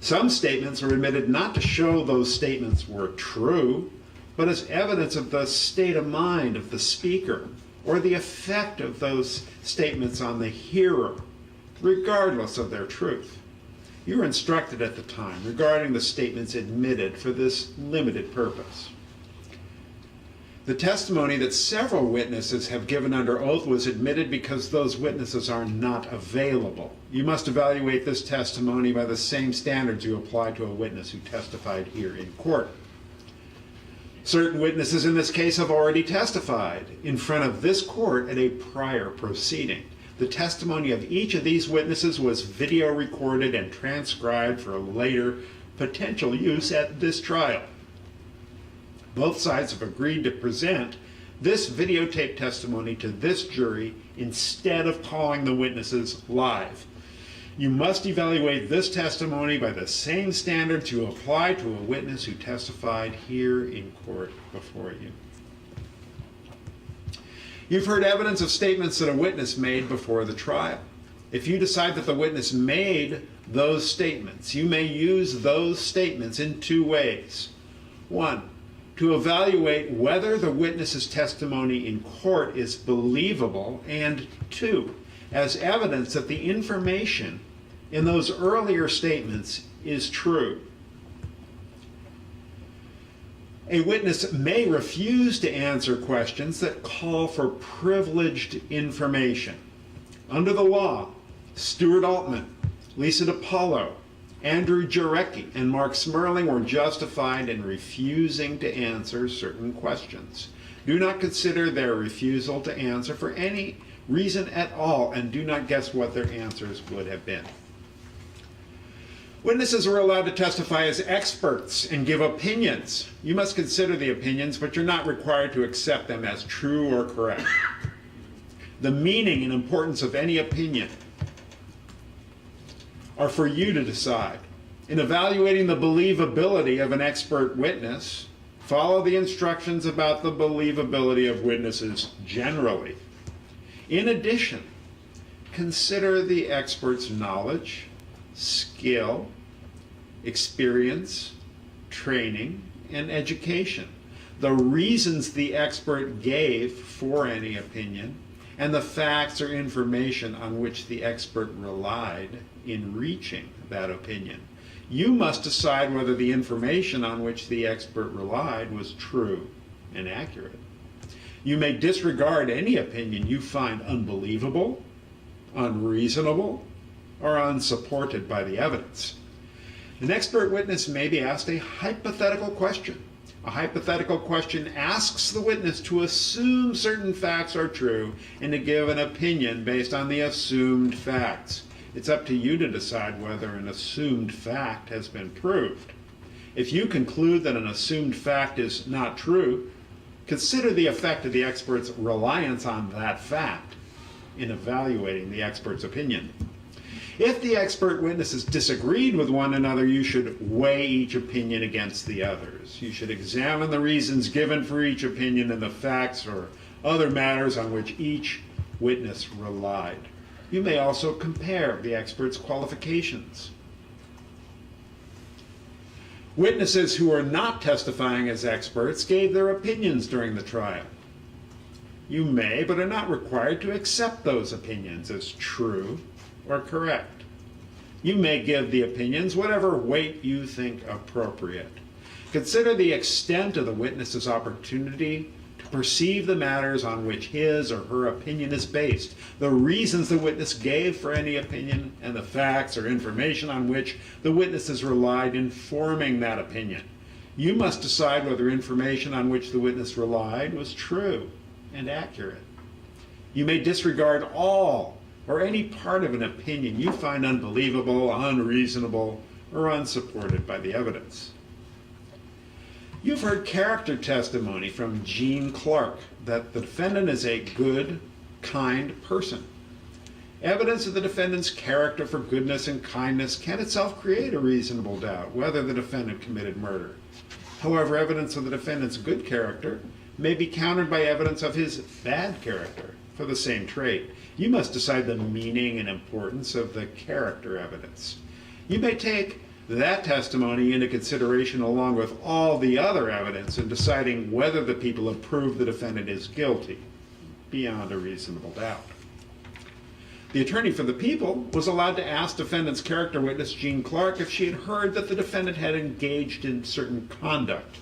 Some statements were admitted not to show those statements were true, but as evidence of the state of mind of the speaker or the effect of those statements on the hearer, regardless of their truth. You were instructed at the time regarding the statements admitted for this limited purpose. The testimony that several witnesses have given under oath was admitted because those witnesses are not available. You must evaluate this testimony by the same standards you apply to a witness who testified here in court. Certain witnesses in this case have already testified in front of this court at a prior proceeding. The testimony of each of these witnesses was video recorded and transcribed for later potential use at this trial. Both sides have agreed to present this videotape testimony to this jury instead of calling the witnesses live. You must evaluate this testimony by the same standards you apply to a witness who testified here in court before you. You've heard evidence of statements that a witness made before the trial. If you decide that the witness made those statements, you may use those statements in two ways. One, to evaluate whether the witness's testimony in court is believable, and 2, as evidence that the information in those earlier statements is true. A witness may refuse to answer questions that call for privileged information. Under the law, Stuart Altman, Lisa DiPaolo, Andrew Jarecki, and Mark Smerling were justified in refusing to answer certain questions. Do not consider their refusal to answer for any reason at all, and do not guess what their answers would have been. Witnesses are allowed to testify as experts and give opinions. You must consider the opinions, but you're not required to accept them as true or correct. The meaning and importance of any opinion are for you to decide. In evaluating the believability of an expert witness, follow the instructions about the believability of witnesses generally. In addition, consider the expert's knowledge, skill, experience, training, and education, the reasons the expert gave for any opinion, and the facts or information on which the expert relied in reaching that opinion. You must decide whether the information on which the expert relied was true and accurate. You may disregard any opinion you find unbelievable, unreasonable, or unsupported by the evidence. An expert witness may be asked a hypothetical question. A hypothetical question asks the witness to assume certain facts are true and to give an opinion based on the assumed facts. It's up to you to decide whether an assumed fact has been proved. If you conclude that an assumed fact is not true, consider the effect of the expert's reliance on that fact in evaluating the expert's opinion. If the expert witnesses disagreed with one another, you should weigh each opinion against the others. You should examine the reasons given for each opinion and the facts or other matters on which each witness relied. You may also compare the expert's qualifications. Witnesses who are not testifying as experts gave their opinions during the trial. You may, but are not required to accept those opinions as true or correct. You may give the opinions whatever weight you think appropriate. Consider the extent of the witness's opportunity to perceive the matters on which his or her opinion is based, the reasons the witness gave for any opinion, and the facts or information on which the witnesses relied in forming that opinion. You must decide whether information on which the witness relied was true and accurate. You may disregard all or any part of an opinion you find unbelievable, unreasonable, or unsupported by the evidence. You've heard character testimony from Gene Clark that the defendant is a good, kind person. Evidence of the defendant's character for goodness and kindness can itself create a reasonable doubt whether the defendant committed murder. However, evidence of the defendant's good character may be countered by evidence of his bad character for the same trait. You must decide the meaning and importance of the character evidence. You may take that testimony into consideration along with all the other evidence in deciding whether the people have proved the defendant is guilty beyond a reasonable doubt. The attorney for the people was allowed to ask defendant's character witness Gene Clark if she had heard that the defendant had engaged in certain conduct.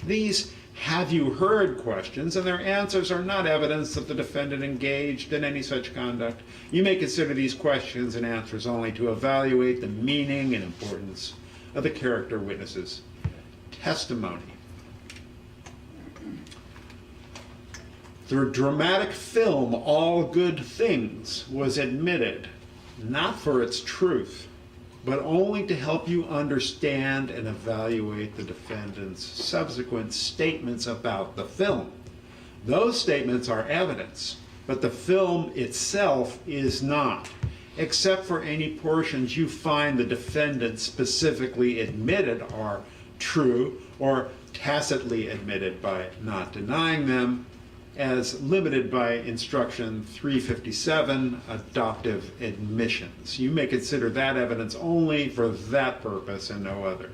These "have you heard" questions and their answers are not evidence that the defendant engaged in any such conduct. You may consider these questions and answers only to evaluate the meaning and importance of the character witness's testimony. The dramatic film All Good Things was admitted not for its truth, but only to help you understand and evaluate the defendant's subsequent statements about the film. Those statements are evidence, but the film itself is not, except for any portions you find the defendant specifically admitted are true or tacitly admitted by not denying them, as limited by Instruction 357, adoptive admissions. You may consider that evidence only for that purpose and no other.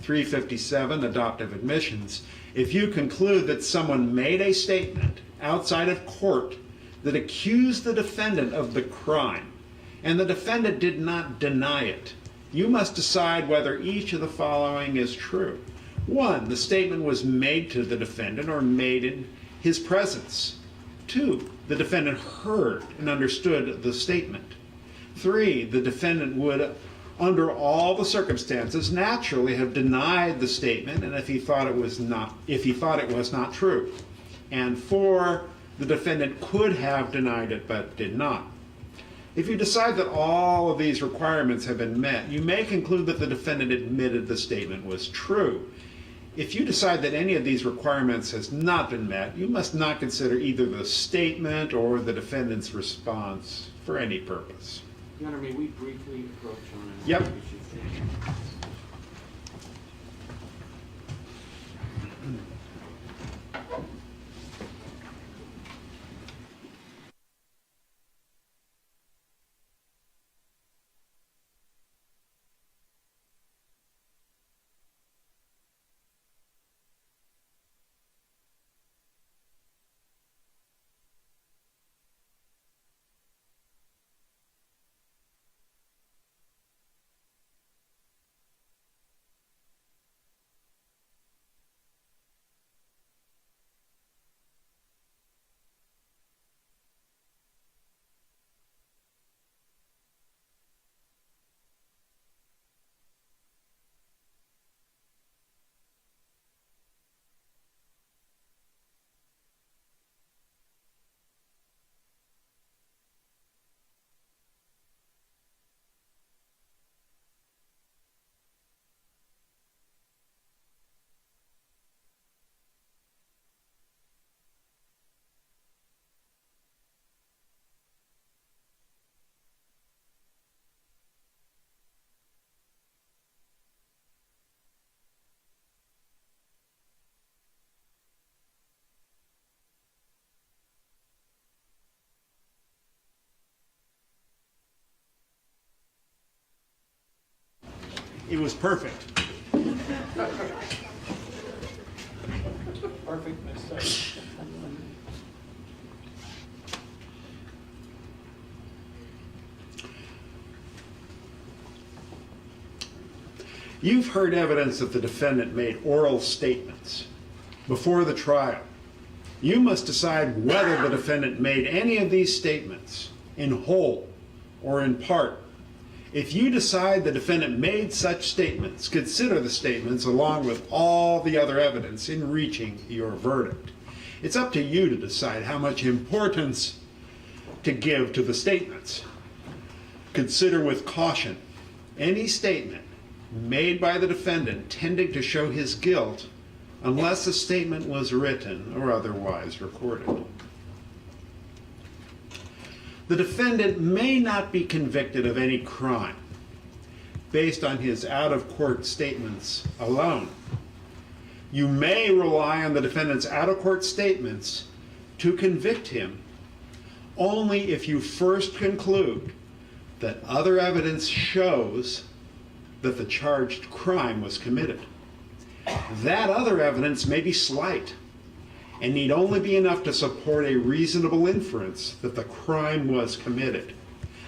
357, adoptive admissions, if you conclude that someone made a statement outside of court that accused the defendant of the crime, and the defendant did not deny it, you must decide whether each of the following is true. 1, the statement was made to the defendant or made in his presence. 2, the defendant heard and understood the statement. 3, the defendant would, under all the circumstances, naturally have denied the statement, and if he thought it was not true. And 4, the defendant could have denied it but did not. If you decide that all of these requirements have been met, you may conclude that the defendant admitted the statement was true. If you decide that any of these requirements has not been met, you must not consider either the statement or the defendant's response for any purpose. Your Honor, may we briefly approach on an Yep. issue? It was perfect. Perfect mistake. You've heard evidence that the defendant made oral statements before the trial. You must decide whether the defendant made any of these statements in whole or in part. If you decide the defendant made such statements, consider the statements along with all the other evidence in reaching your verdict. It's up to you to decide how much importance to give to the statements. Consider with caution any statement made by the defendant tending to show his guilt unless the statement was written or otherwise recorded. The defendant may not be convicted of any crime based on his out-of-court statements alone. You may rely on the defendant's out-of-court statements to convict him only if you first conclude that other evidence shows that the charged crime was committed. That other evidence may be slight and need only be enough to support a reasonable inference that the crime was committed.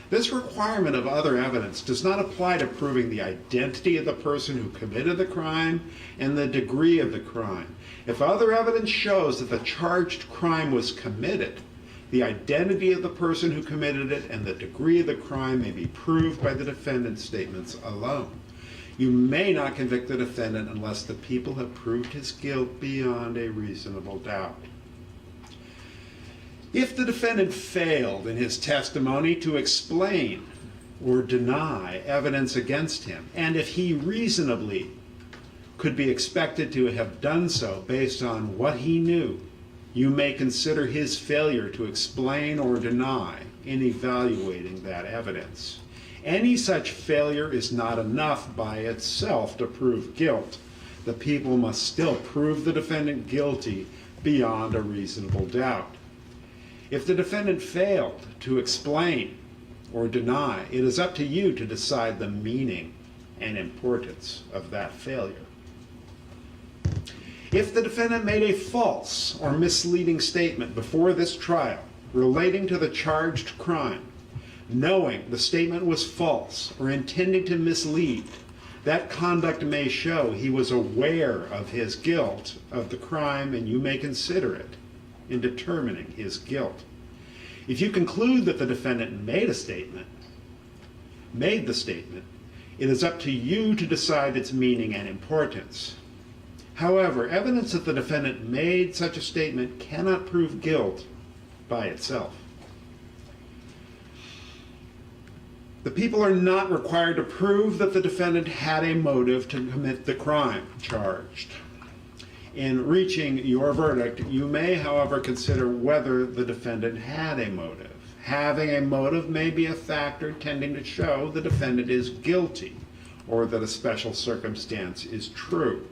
This requirement of other evidence does not apply to proving the identity of the person who committed the crime and the degree of the crime. If other evidence shows that the charged crime was committed, the identity of the person who committed it and the degree of the crime may be proved by the defendant's statements alone. You may not convict the defendant unless the people have proved his guilt beyond a reasonable doubt. If the defendant failed in his testimony to explain or deny evidence against him, and if he reasonably could be expected to have done so based on what he knew, you may consider his failure to explain or deny in evaluating that evidence. Any such failure is not enough by itself to prove guilt. The people must still prove the defendant guilty beyond a reasonable doubt. If the defendant failed to explain or deny, it is up to you to decide the meaning and importance of that failure. If the defendant made a false or misleading statement before this trial relating to the charged crime, knowing the statement was false or intending to mislead, that conduct may show he was aware of his guilt of the crime, and you may consider it in determining his guilt. If you conclude that the defendant made the statement, it is up to you to decide its meaning and importance. However, evidence that the defendant made such a statement cannot prove guilt by itself. The people are not required to prove that the defendant had a motive to commit the crime charged. In reaching your verdict, you may, however, consider whether the defendant had a motive. Having a motive may be a factor tending to show the defendant is guilty or that a special circumstance is true.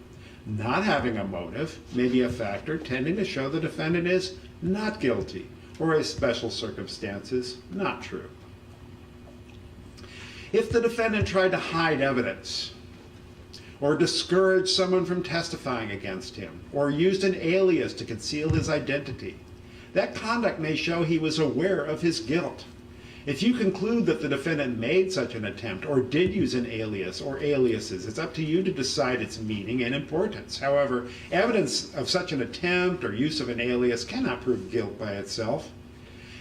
Not having a motive may be a factor tending to show the defendant is not guilty or a special circumstance is not true. If the defendant tried to hide evidence, or discourage someone from testifying against him, or used an alias to conceal his identity, that conduct may show he was aware of his guilt. If you conclude that the defendant made such an attempt or did use an alias or aliases, it's up to you to decide its meaning and importance. However, evidence of such an attempt or use of an alias cannot prove guilt by itself.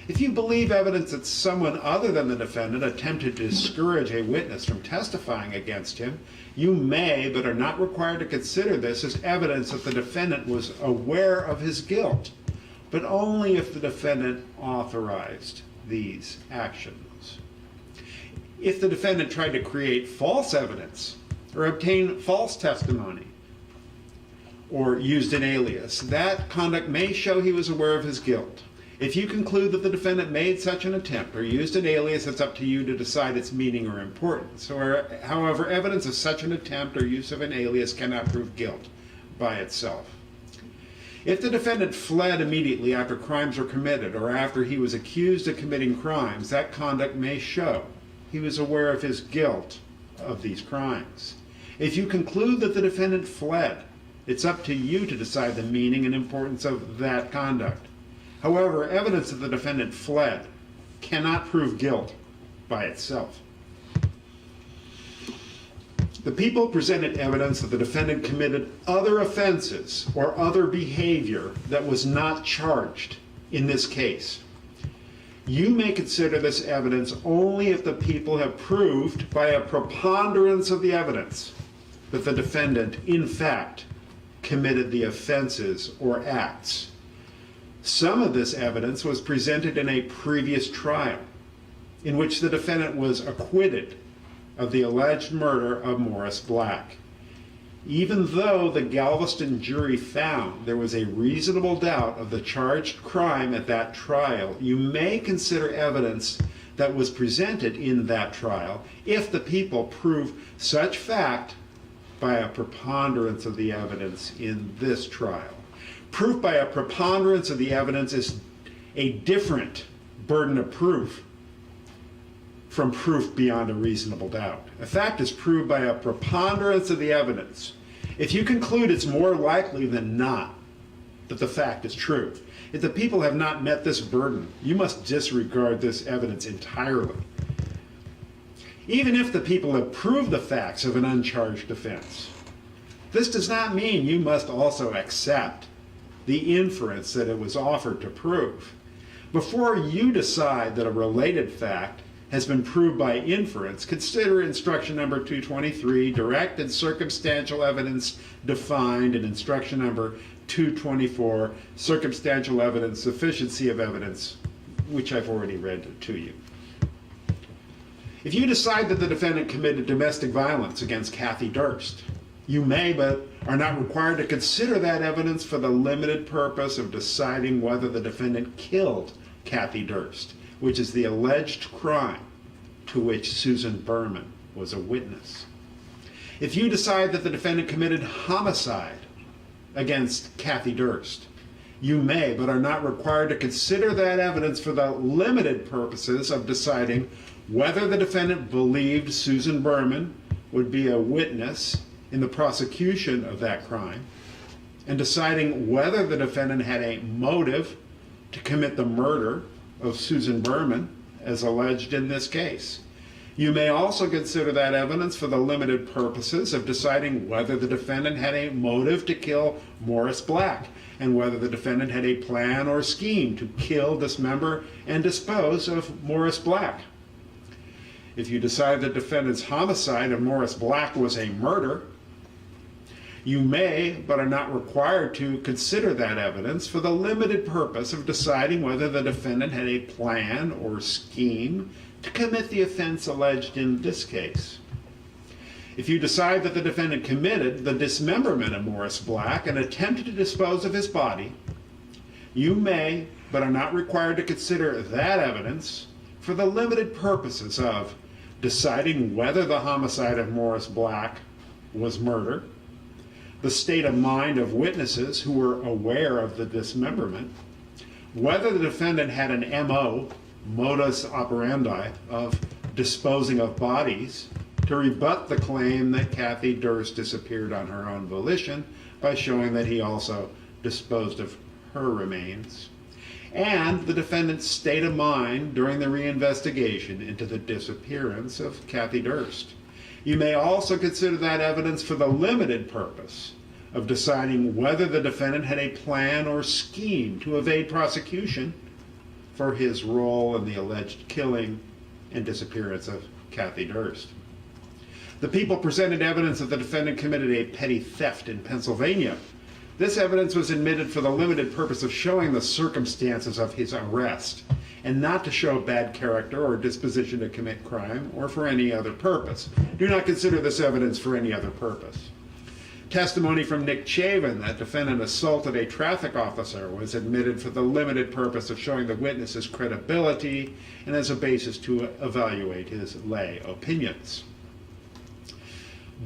If you believe evidence that someone other than the defendant attempted to discourage a witness from testifying against him, you may, but are not required to consider this as evidence that the defendant was aware of his guilt, but only if the defendant authorized these actions. If the defendant tried to create false evidence or obtain false testimony or used an alias, that conduct may show he was aware of his guilt. If you conclude that the defendant made such an attempt or used an alias, it's up to you to decide its meaning or importance. However, evidence of such an attempt or use of an alias cannot prove guilt by itself. If the defendant fled immediately after crimes were committed or after he was accused of committing crimes, that conduct may show he was aware of his guilt of these crimes. If you conclude that the defendant fled, it's up to you to decide the meaning and importance of that conduct. However, evidence that the defendant fled cannot prove guilt by itself. The people presented evidence that the defendant committed other offenses or other behavior that was not charged in this case. You may consider this evidence only if the people have proved by a preponderance of the evidence that the defendant, in fact, committed the offenses or acts. Some of this evidence was presented in a previous trial in which the defendant was acquitted of the alleged murder of Morris Black. Even though the Galveston jury found there was a reasonable doubt of the charged crime at that trial, you may consider evidence that was presented in that trial if the people prove such fact by a preponderance of the evidence in this trial. Proof by a preponderance of the evidence is a different burden of proof from proof beyond a reasonable doubt. A fact is proved by a preponderance of the evidence. If you conclude it's more likely than not that the fact is true, if the people have not met this burden, you must disregard this evidence entirely. Even if the people have proved the facts of an uncharged offense, this does not mean you must also accept the inference that it was offered to prove. Before you decide that a related fact has been proved by inference, consider instruction number 223, direct and circumstantial evidence defined, and instruction number 224, circumstantial evidence, sufficiency of evidence, which I've already read to you. If you decide that the defendant committed domestic violence against Kathy Durst, you may, but are not required to consider that evidence for the limited purpose of deciding whether the defendant killed Kathy Durst, which is the alleged crime to which Susan Berman was a witness. If you decide that the defendant committed homicide against Kathy Durst, you may, but are not required to consider that evidence for the limited purposes of deciding whether the defendant believed Susan Berman would be a witness in the prosecution of that crime, and deciding whether the defendant had a motive to commit the murder of Susan Berman, as alleged in this case. You may also consider that evidence for the limited purposes of deciding whether the defendant had a motive to kill Morris Black, and whether the defendant had a plan or scheme to kill, dismember, and dispose of Morris Black. If you decide the defendant's homicide of Morris Black was a murder, you may, but are not required to, consider that evidence for the limited purpose of deciding whether the defendant had a plan or scheme to commit the offense alleged in this case. If you decide that the defendant committed the dismemberment of Morris Black and attempted to dispose of his body, you may, but are not required to consider that evidence for the limited purposes of deciding whether the homicide of Morris Black was murder, the state of mind of witnesses who were aware of the dismemberment, whether the defendant had an MO, modus operandi, of disposing of bodies to rebut the claim that Kathy Durst disappeared on her own volition by showing that he also disposed of her remains, and the defendant's state of mind during the reinvestigation into the disappearance of Kathy Durst. You may also consider that evidence for the limited purpose of deciding whether the defendant had a plan or scheme to evade prosecution for his role in the alleged killing and disappearance of Kathy Durst. The people presented evidence that the defendant committed a petty theft in Pennsylvania. This evidence was admitted for the limited purpose of showing the circumstances of his arrest, and not to show bad character or disposition to commit crime or for any other purpose. Do not consider this evidence for any other purpose. Testimony from Nick Chavin that defendant assaulted a traffic officer was admitted for the limited purpose of showing the witness's credibility and as a basis to evaluate his lay opinions.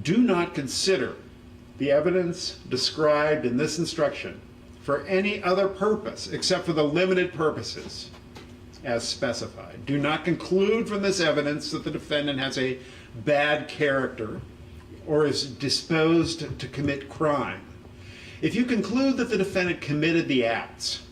Do not consider the evidence described in this instruction for any other purpose except for the limited purposes as specified. Do not conclude from this evidence that the defendant has a bad character or is disposed to commit crime. If you conclude that the defendant committed the acts,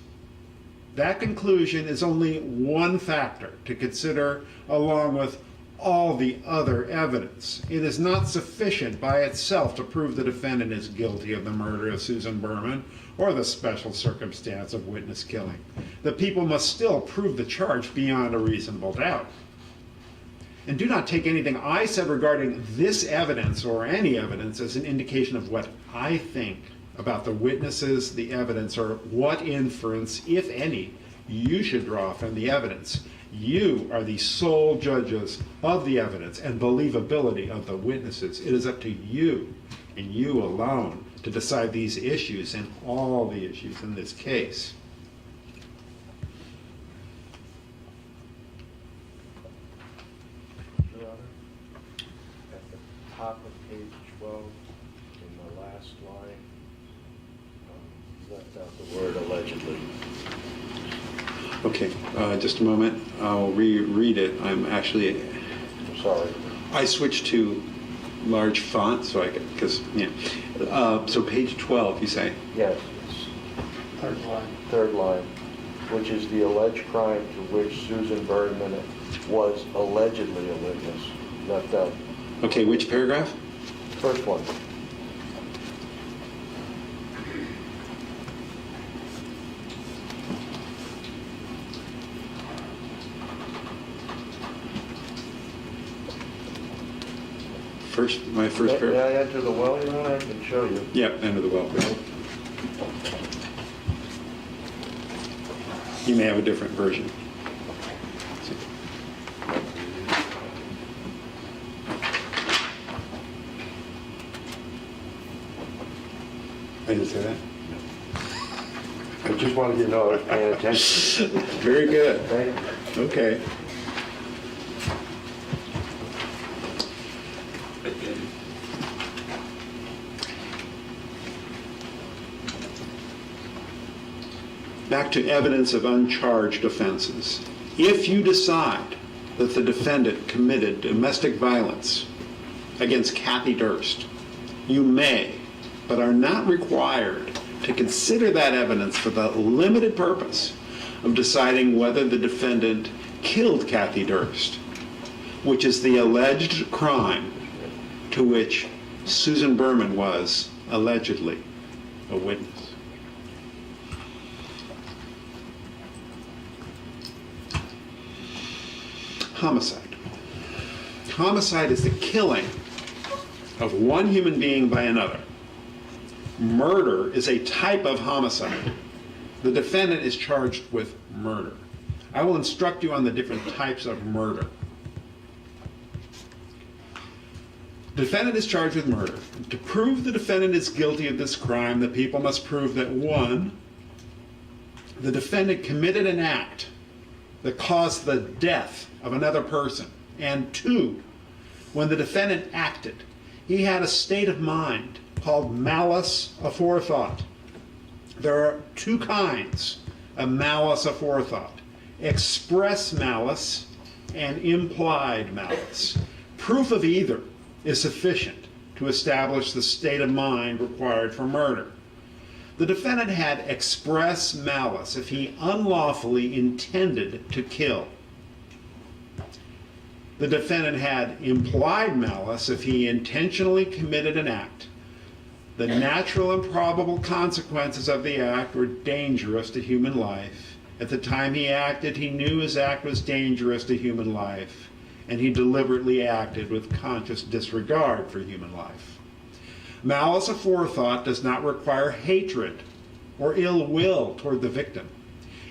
that conclusion is only one factor to consider along with all the other evidence. It is not sufficient by itself to prove the defendant is guilty of the murder of Susan Berman or the special circumstance of witness killing. The people must still prove the charge beyond a reasonable doubt. And do not take anything I said regarding this evidence or any evidence as an indication of what I think about the witnesses, the evidence, or what inference, if any, you should draw from the evidence. You are the sole judges of the evidence and believability of the witnesses. It is up to you and you alone to decide these issues and all the issues in this case. Your Honor, at the top of page 12, in the last line, left out the word allegedly. Okay, just a moment. I'll reread it. I'm Sorry. I switched to large font so I could, because, yeah. So page 12, you say? Yes, it's third line, which is the alleged crime to which Susan Berman was allegedly a witness. Left out. Okay, which paragraph? First one. My first May paragraph? I enter the well, Your Honor? I can show you. Yep, enter the well, please. You may have a different version. I didn't say that? I just wanted you to know I was paying attention. Very good. Thank you. Okay. Back to evidence of uncharged offenses. If you decide that the defendant committed domestic violence against Kathy Durst, you may, but are not required, to consider that evidence for the limited purpose of deciding whether the defendant killed Kathy Durst, which is the alleged crime to which Susan Berman was allegedly a witness. Homicide. Homicide is the killing of one human being by another. Murder is a type of homicide. The defendant is charged with murder. I will instruct you on the different types of murder. Defendant is charged with murder. To prove the defendant is guilty of this crime, the people must prove that 1, the defendant committed an act that caused the death of another person, and 2, when the defendant acted, he had a state of mind called malice aforethought. There are 2 kinds of malice aforethought: express malice and implied malice. Proof of either is sufficient to establish the state of mind required for murder. The defendant had express malice if he unlawfully intended to kill. The defendant had implied malice if he intentionally committed an act. The natural and probable consequences of the act were dangerous to human life. At the time he acted, he knew his act was dangerous to human life, and he deliberately acted with conscious disregard for human life. Malice aforethought does not require hatred or ill will toward the victim.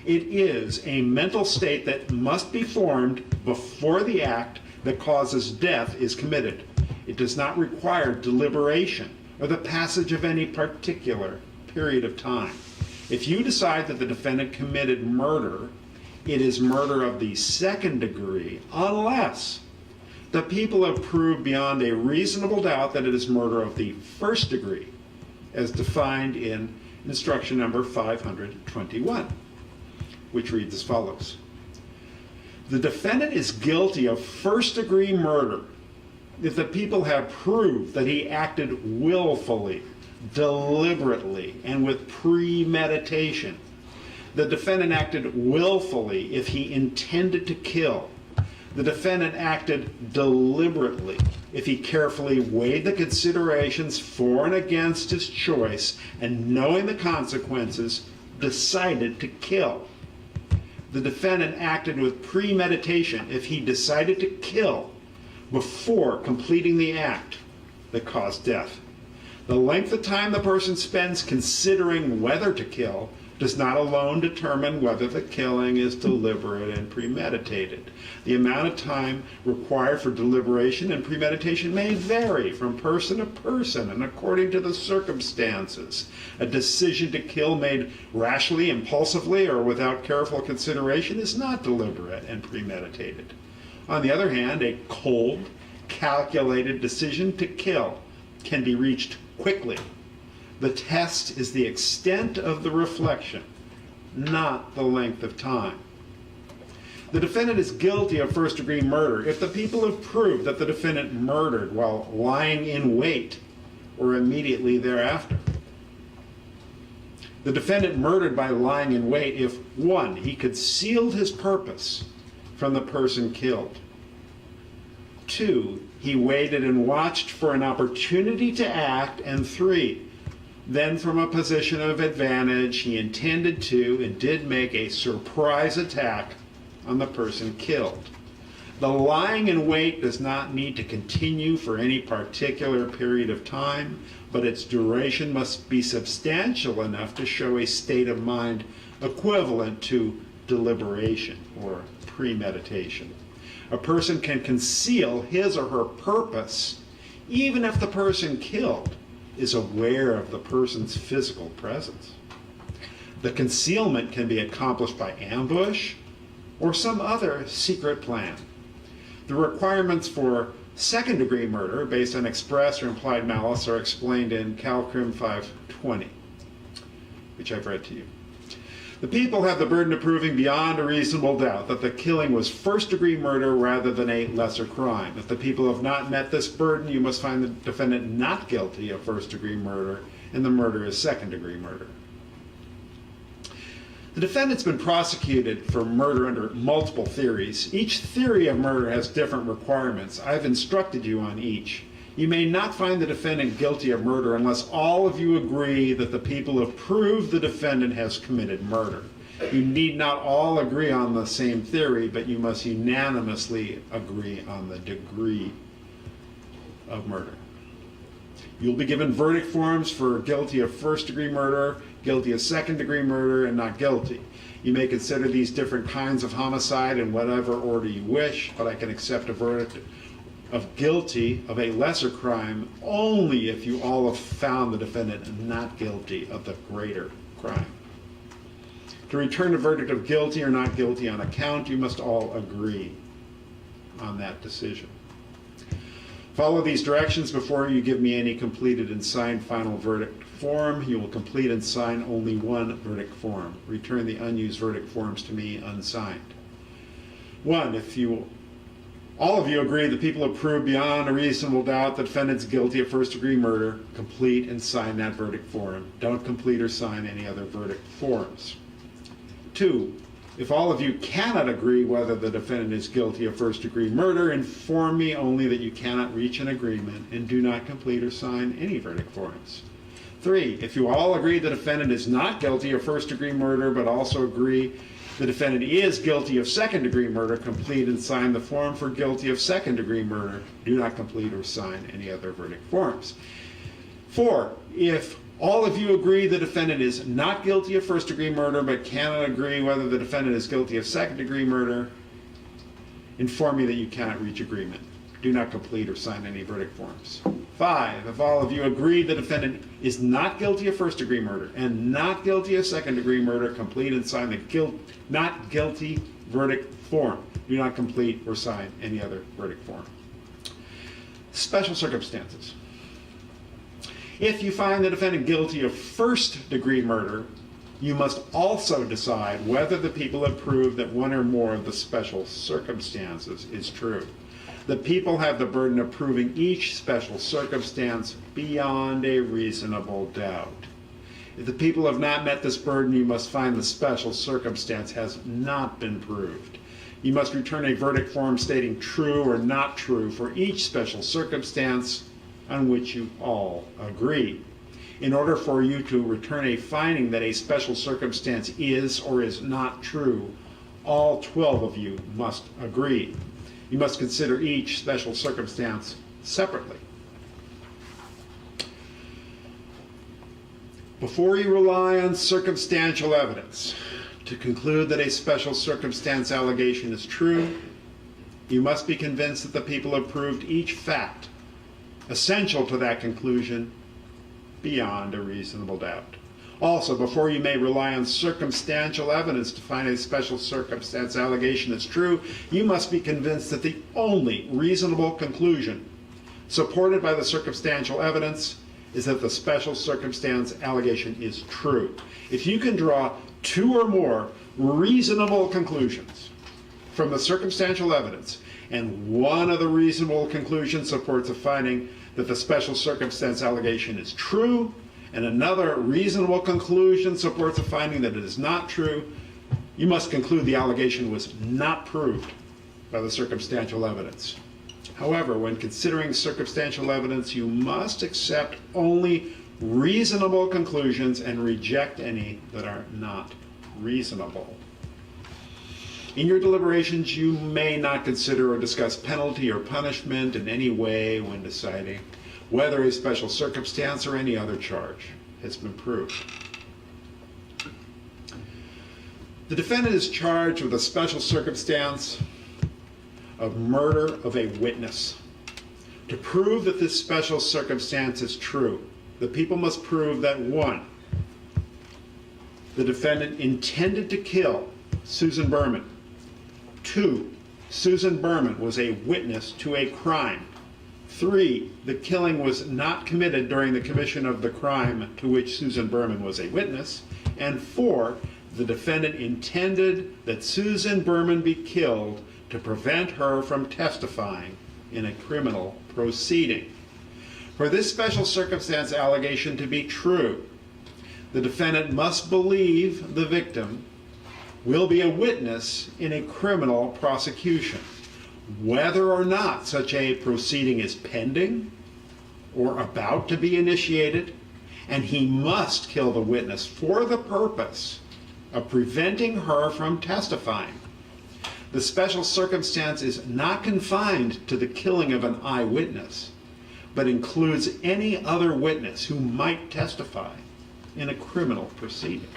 It is a mental state that must be formed before the act that causes death is committed. It does not require deliberation or the passage of any particular period of time. If you decide that the defendant committed murder, it is murder of the second degree, unless the people have proved beyond a reasonable doubt that it is murder of the first degree, as defined in instruction number 521, which reads as follows. The defendant is guilty of first-degree murder if the people have proved that he acted willfully, deliberately, and with premeditation. The defendant acted willfully if he intended to kill. The defendant acted deliberately if he carefully weighed the considerations for and against his choice and, knowing the consequences, decided to kill. The defendant acted with premeditation if he decided to kill before completing the act that caused death. The length of time the person spends considering whether to kill does not alone determine whether the killing is deliberate and premeditated. The amount of time required for deliberation and premeditation may vary from person to person and according to the circumstances. A decision to kill made rashly, impulsively, or without careful consideration is not deliberate and premeditated. On the other hand, a cold, calculated decision to kill can be reached quickly. The test is the extent of the reflection, not the length of time. The defendant is guilty of first-degree murder if the people have proved that the defendant murdered while lying in wait or immediately thereafter. The defendant murdered by lying in wait if, 1, he concealed his purpose from the person killed. 2, he waited and watched for an opportunity to act. And 3, then from a position of advantage, he intended to and did make a surprise attack on the person killed. The lying in wait does not need to continue for any particular period of time, but its duration must be substantial enough to show a state of mind equivalent to deliberation or premeditation. A person can conceal his or her purpose even if the person killed is aware of the person's physical presence. The concealment can be accomplished by ambush or some other secret plan. The requirements for second-degree murder based on express or implied malice are explained in Cal Crim 520, which I've read to you. The people have the burden of proving beyond a reasonable doubt that the killing was first-degree murder rather than a lesser crime. If the people have not met this burden, you must find the defendant not guilty of first-degree murder, and the murder is second-degree murder. The defendant's been prosecuted for murder under multiple theories. Each theory of murder has different requirements. I've instructed you on each. You may not find the defendant guilty of murder unless all of you agree that the people have proved the defendant has committed murder. You need not all agree on the same theory, but you must unanimously agree on the degree of murder. You'll be given verdict forms for guilty of first-degree murder, guilty of second-degree murder, and not guilty. You may consider these different kinds of homicide in whatever order you wish, but I can accept a verdict of guilty of a lesser crime only if you all have found the defendant not guilty of the greater crime. To return a verdict of guilty or not guilty on a count, you must all agree on that decision. Follow these directions before you give me any completed and signed final verdict form. You will complete and sign only one verdict form. Return the unused verdict forms to me unsigned. 1. If all of you agree the people have proved beyond a reasonable doubt the defendant's guilty of first-degree murder, complete and sign that verdict form. Don't complete or sign any other verdict forms. 2. If all of you cannot agree whether the defendant is guilty of first-degree murder, inform me only that you cannot reach an agreement and do not complete or sign any verdict forms. 3. If you all agree the defendant is not guilty of first-degree murder but also agree the defendant is guilty of second-degree murder, complete and sign the form for guilty of second-degree murder. Do not complete or sign any other verdict forms. 4. If all of you agree the defendant is not guilty of first-degree murder but cannot agree whether the defendant is guilty of second-degree murder, inform me that you cannot reach agreement. Do not complete or sign any verdict forms. 5. If all of you agree the defendant is not guilty of first-degree murder and not guilty of second-degree murder, complete and sign the not guilty verdict form. Do not complete or sign any other verdict form. Special circumstances. If you find the defendant guilty of first-degree murder, you must also decide whether the people have proved that one or more of the special circumstances is true. The people have the burden of proving each special circumstance beyond a reasonable doubt. If the people have not met this burden, you must find the special circumstance has not been proved. You must return a verdict form stating true or not true for each special circumstance on which you all agree. In order for you to return a finding that a special circumstance is or is not true, all 12 of you must agree. You must consider each special circumstance separately. Before you rely on circumstantial evidence to conclude that a special circumstance allegation is true, you must be convinced that the people have proved each fact essential to that conclusion beyond a reasonable doubt. Also, before you may rely on circumstantial evidence to find a special circumstance allegation is true, you must be convinced that the only reasonable conclusion supported by the circumstantial evidence is that the special circumstance allegation is true. If you can draw two or more reasonable conclusions from the circumstantial evidence, and one of the reasonable conclusions supports a finding that the special circumstance allegation is true, and another reasonable conclusion supports a finding that it is not true, you must conclude the allegation was not proved by the circumstantial evidence. However, when considering circumstantial evidence, you must accept only reasonable conclusions and reject any that are not reasonable. In your deliberations, you may not consider or discuss penalty or punishment in any way when deciding whether a special circumstance or any other charge has been proved. The defendant is charged with a special circumstance of murder of a witness. To prove that this special circumstance is true, the people must prove that 1, the defendant intended to kill Susan Berman. 2, Susan Berman was a witness to a crime. 3, the killing was not committed during the commission of the crime to which Susan Berman was a witness. And 4, the defendant intended that Susan Berman be killed to prevent her from testifying in a criminal proceeding. For this special circumstance allegation to be true, the defendant must believe the victim will be a witness in a criminal prosecution, whether or not such a proceeding is pending or about to be initiated, and he must kill the witness for the purpose of preventing her from testifying. The special circumstance is not confined to the killing of an eyewitness, but includes any other witness who might testify in a criminal proceeding.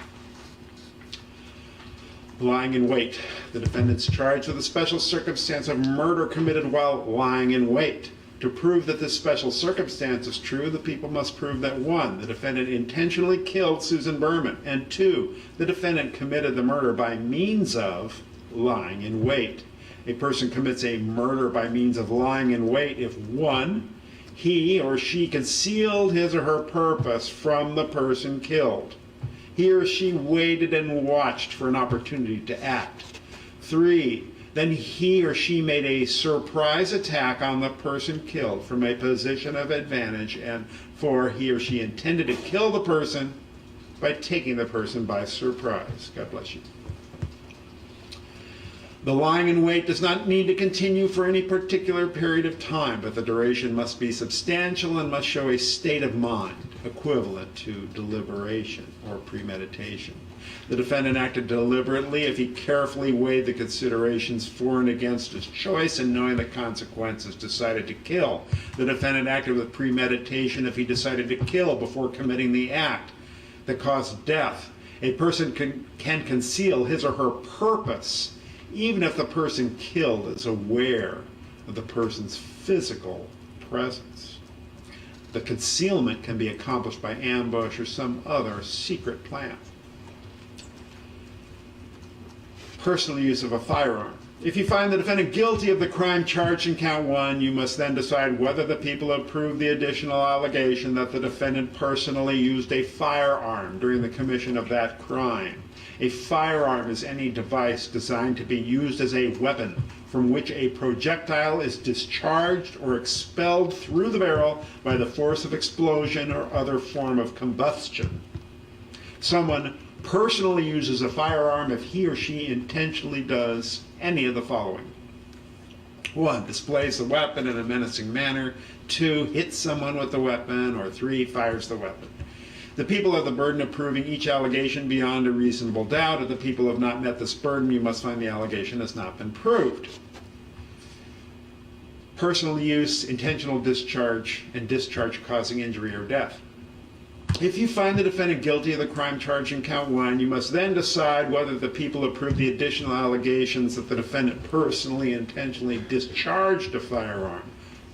Lying in wait. The defendant's charged with a special circumstance of murder committed while lying in wait. To prove that this special circumstance is true, the people must prove that 1, the defendant intentionally killed Susan Berman, and 2, the defendant committed the murder by means of lying in wait. A person commits a murder by means of lying in wait if 1, he or she concealed his or her purpose from the person killed. He or she waited and watched for an opportunity to act. 3, then he or she made a surprise attack on the person killed from a position of advantage, and 4, he or she intended to kill the person by taking the person by surprise. God bless you. The lying in wait does not need to continue for any particular period of time, but the duration must be substantial and must show a state of mind equivalent to deliberation or premeditation. The defendant acted deliberately if he carefully weighed the considerations for and against his choice and, knowing the consequences, decided to kill. The defendant acted with premeditation if he decided to kill before committing the act that caused death. A person can conceal his or her purpose even if the person killed is aware of the person's physical presence. The concealment can be accomplished by ambush or some other secret plan. Personal use of a firearm. If you find the defendant guilty of the crime charged in count 1, you must then decide whether the people approve the additional allegation that the defendant personally used a firearm during the commission of that crime. A firearm is any device designed to be used as a weapon from which a projectile is discharged or expelled through the barrel by the force of explosion or other form of combustion. Someone personally uses a firearm if he or she intentionally does any of the following. 1, displays the weapon in a menacing manner. 2, hits someone with the weapon. Or 3, fires the weapon. The people have the burden of proving each allegation beyond a reasonable doubt. If the people have not met this burden, you must find the allegation has not been proved. Personal use, intentional discharge, and discharge causing injury or death. If you find the defendant guilty of the crime charged in count 1, you must then decide whether the people approve the additional allegations that the defendant personally, intentionally discharged a firearm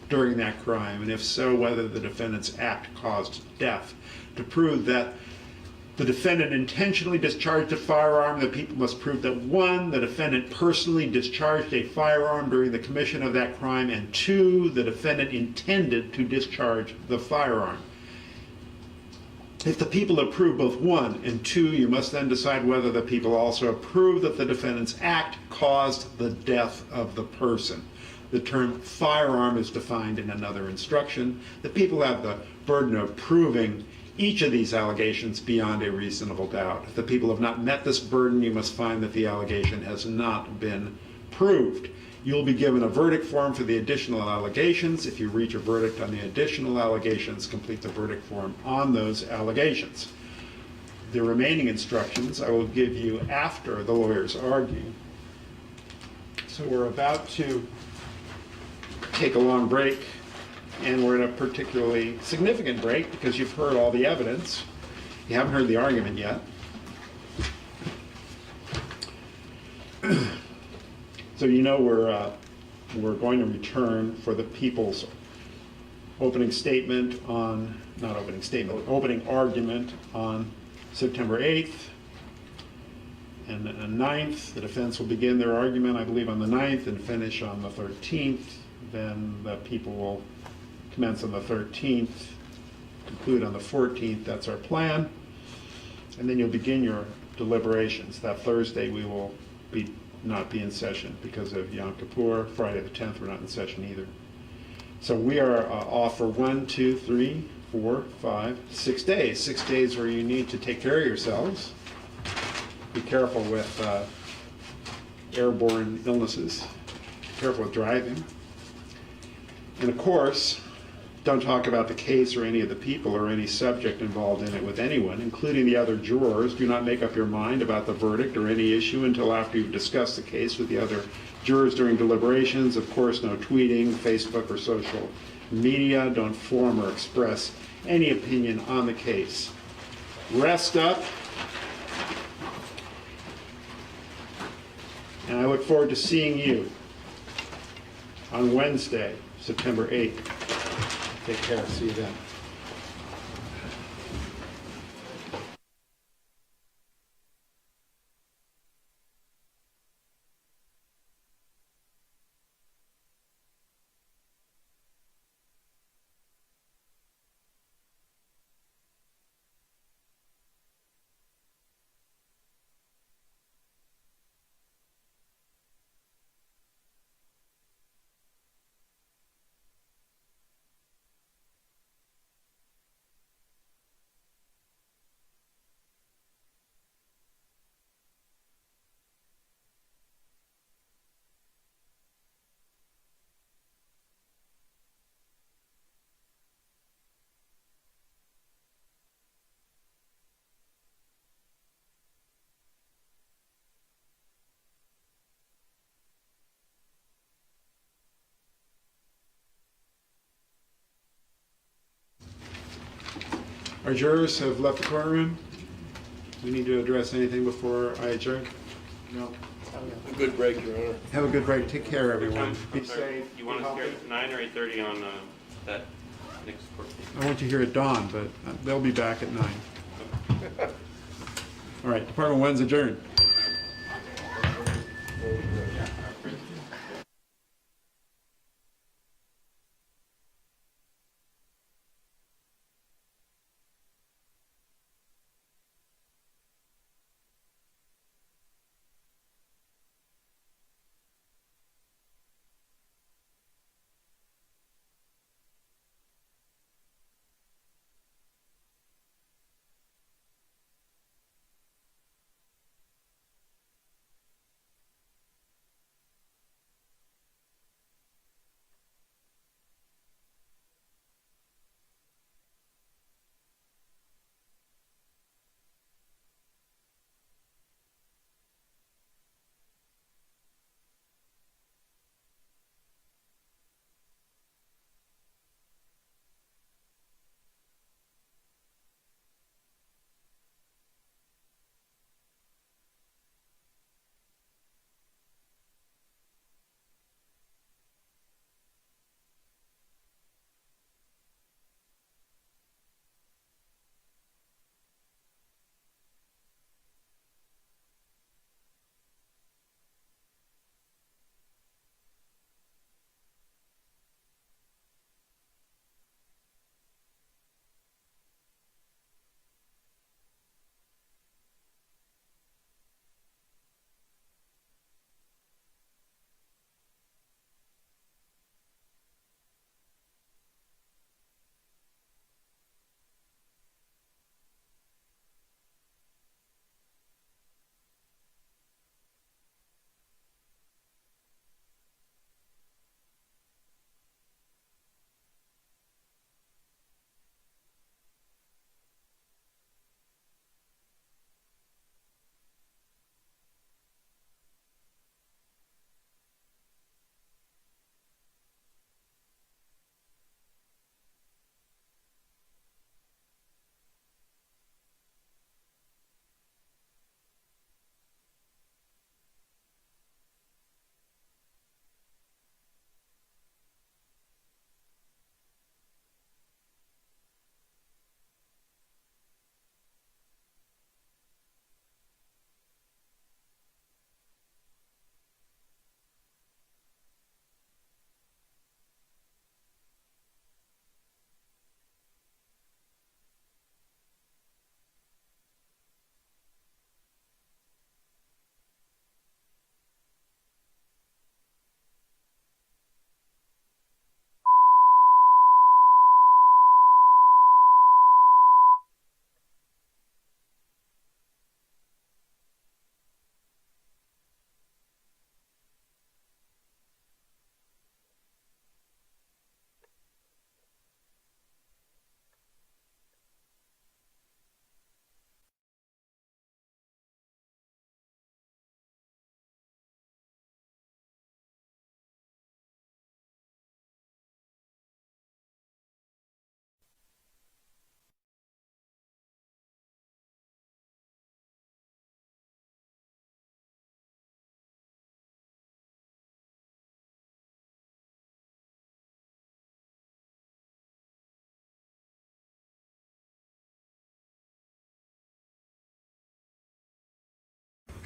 during that crime, and if so, whether the defendant's act caused death. To prove that the defendant intentionally discharged a firearm, the people must prove that 1, the defendant personally discharged a firearm during the commission of that crime, and 2, the defendant intended to discharge the firearm. If the people approve both 1 and 2, you must then decide whether the people also approve that the defendant's act caused the death of the person. The term firearm is defined in another instruction. The people have the burden of proving each of these allegations beyond a reasonable doubt. If the people have not met this burden, you must find that the allegation has not been proved. You'll be given a verdict form for the additional allegations. If you reach a verdict on the additional allegations, complete the verdict form on those allegations. The remaining instructions I will give you after the lawyers argue. So we're about to take a long break, and we're in a particularly significant break because you've heard all the evidence. You haven't heard the argument yet. So you know we're going to return for the people's opening argument on September 8th and 9th. The defense will begin their argument, I believe, on the 9th and finish on the 13th. Then the people will commence on the 13th, conclude on the 14th. That's our plan. And then you'll begin your deliberations. That Thursday we will not be in session because of Yom Kippur. Friday the 10th we're not in session either. So we are off for 1, 2, 3, 4, 5, 6 days. 6 days where you need to take care of yourselves. Be careful with airborne illnesses. Careful with driving. And of course, don't talk about the case or any of the people or any subject involved in it with anyone, including the other jurors. Do not make up your mind about the verdict or any issue until after you've discussed the case with the other jurors during deliberations. Of course, no tweeting, Facebook, or social media. Don't form or express any opinion on the case. Rest up. And I look forward to seeing you on Wednesday, September 8th. Take care. See you then. Our jurors have left the courtroom. We need to address anything before I adjourn? No. A good break, Your Honor. Have a good break. Take care, everyone. Be I'm sorry, safe. You want be us here healthy. at 9 or 8:30 on that next court date? I want you here at dawn, but they'll be back at 9. All right, Department 1's adjourned.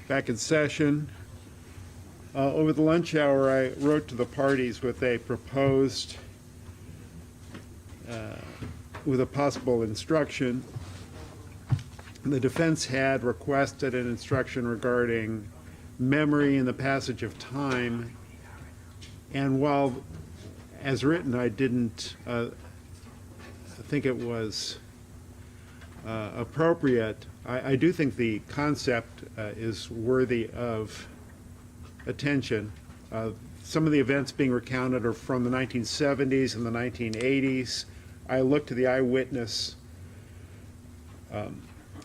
back in session. Over the lunch hour, I wrote to the parties with a proposed, with a possible instruction. The defense had requested an instruction regarding memory and the passage of time. And while, as written, I didn't think it was appropriate, I do think the concept is worthy of attention. Some of the events being recounted are from the 1970s and the 1980s. I looked to the eyewitness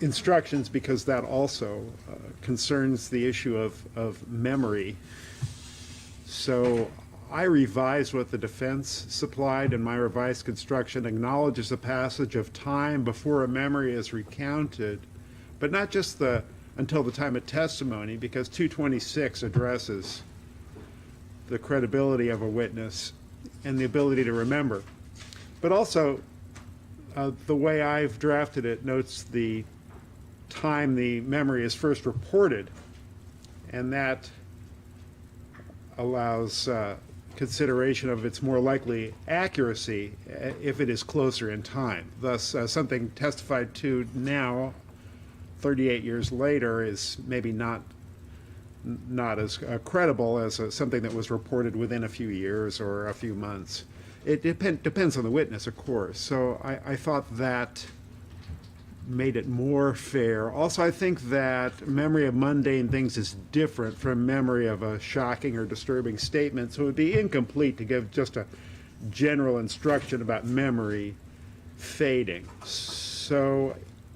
instructions because that also concerns the issue of memory. So I revised what the defense supplied, and my revised construction acknowledges the passage of time before a memory is recounted, but not just until the time of testimony, because 226 addresses the credibility of a witness and the ability to remember. But also, the way I've drafted it notes the time the memory is first reported, and that allows consideration of its more likely accuracy if it is closer in time. Thus, something testified to now, 38 years later, is maybe not as credible as something that was reported within a few years or a few months. It depends on the witness, of course. So I thought that made it more fair. Also, I think that memory of mundane things is different from memory of a shocking or disturbing statement, so it would be incomplete to give just a general instruction about memory fading. So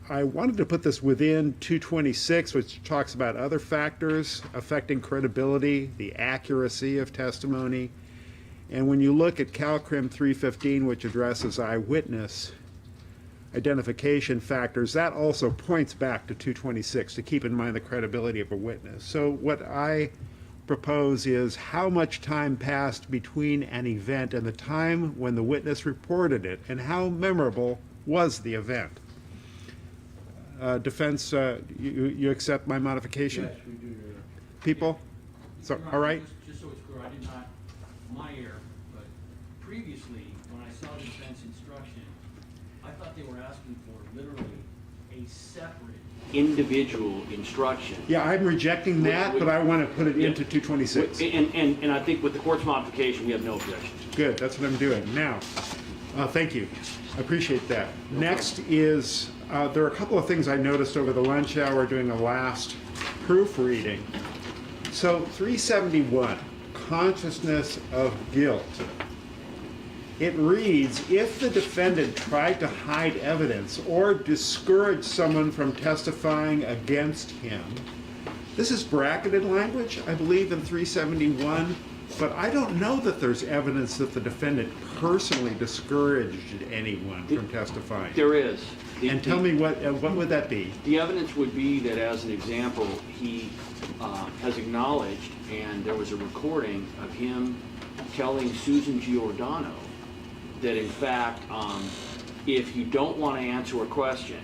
I wanted to put this within 226, which talks about other factors affecting credibility, the accuracy of testimony. And when you look at CalCrim 315, which addresses eyewitness identification factors, that also points back to 226 to keep in mind the credibility of a witness. So what I propose is how much time passed between an event and the time when the witness reported it, and how memorable was the event. Defense, you accept my modification? Yes, we do, Your Honor. People? So, Your Honor, all right? Just so it's clear, I did not, my error, but previously, when I saw the defense instruction, I thought they were asking for literally a separate Individual instruction. Yeah, I'm rejecting that, but I want to put it into 226. And I think with the court's modification, we have no objection. Good, that's what I'm doing. Now, thank you. I appreciate that. Next is, there are a couple of things I noticed over the lunch hour doing the last proofreading. So 371, consciousness of guilt. It reads, if the defendant tried to hide evidence or discourage someone from testifying against him. This is bracketed language, I believe, in 371, but I don't know that there's evidence that the defendant personally discouraged anyone from testifying. There is. And tell me what would that be? The evidence would be that, as an example, he has acknowledged, and there was a recording of him telling Susan Giordano that, in fact, if you don't want to answer a question,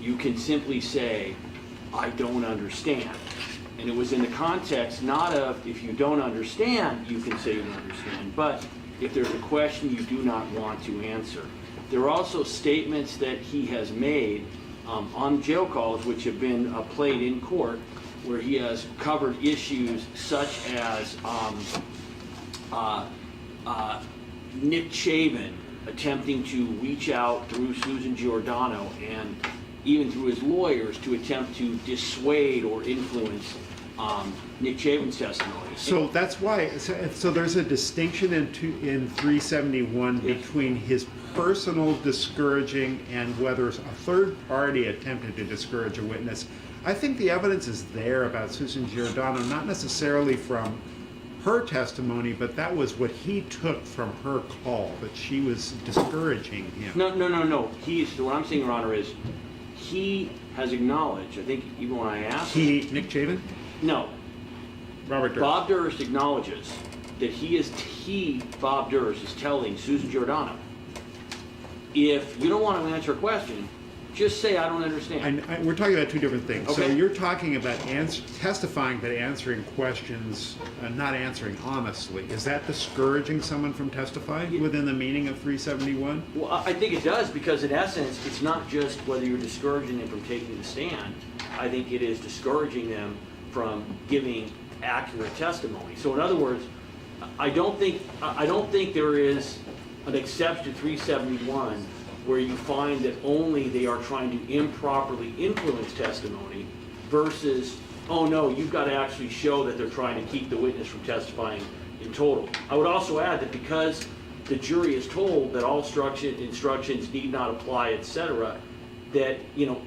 you can simply say, I don't understand. And it was in the context not of, if you don't understand, you can say you don't understand, but if there's a question you do not want to answer. There are also statements that he has made on jail calls, which have been played in court, where he has covered issues such as Nick Chavin attempting to reach out through Susan Giordano and even through his lawyers to attempt to dissuade or influence Nick Chavin's testimony. So that's why, so there's a distinction in 371 between his personal discouraging and whether a third party attempted to discourage a witness. I think the evidence is there about Susan Giordano, not necessarily from her testimony, but that was what he took from her call, that she was discouraging him. No. What I'm saying, Your Honor, is he has acknowledged, I think even when I asked him. Nick Chavin? No. Robert Durst. Bob Durst acknowledges that Bob Durst, is telling Susan Giordano, if you don't want to answer a question, Just say, I don't understand. We're talking about two different things. So Okay. you're talking about testifying but answering questions, not answering honestly. Is that discouraging someone from testifying within the meaning of 371? Well, I think it does, because in essence, it's not just whether you're discouraging them from taking the stand. I think it is discouraging them from giving accurate testimony. So in other words, I don't think there is an exception to 371 where you find that only they are trying to improperly influence testimony versus, oh no, you've got to actually show that they're trying to keep the witness from testifying in total. I would also add that because the jury is told that all instructions need not apply, etc., that, you know,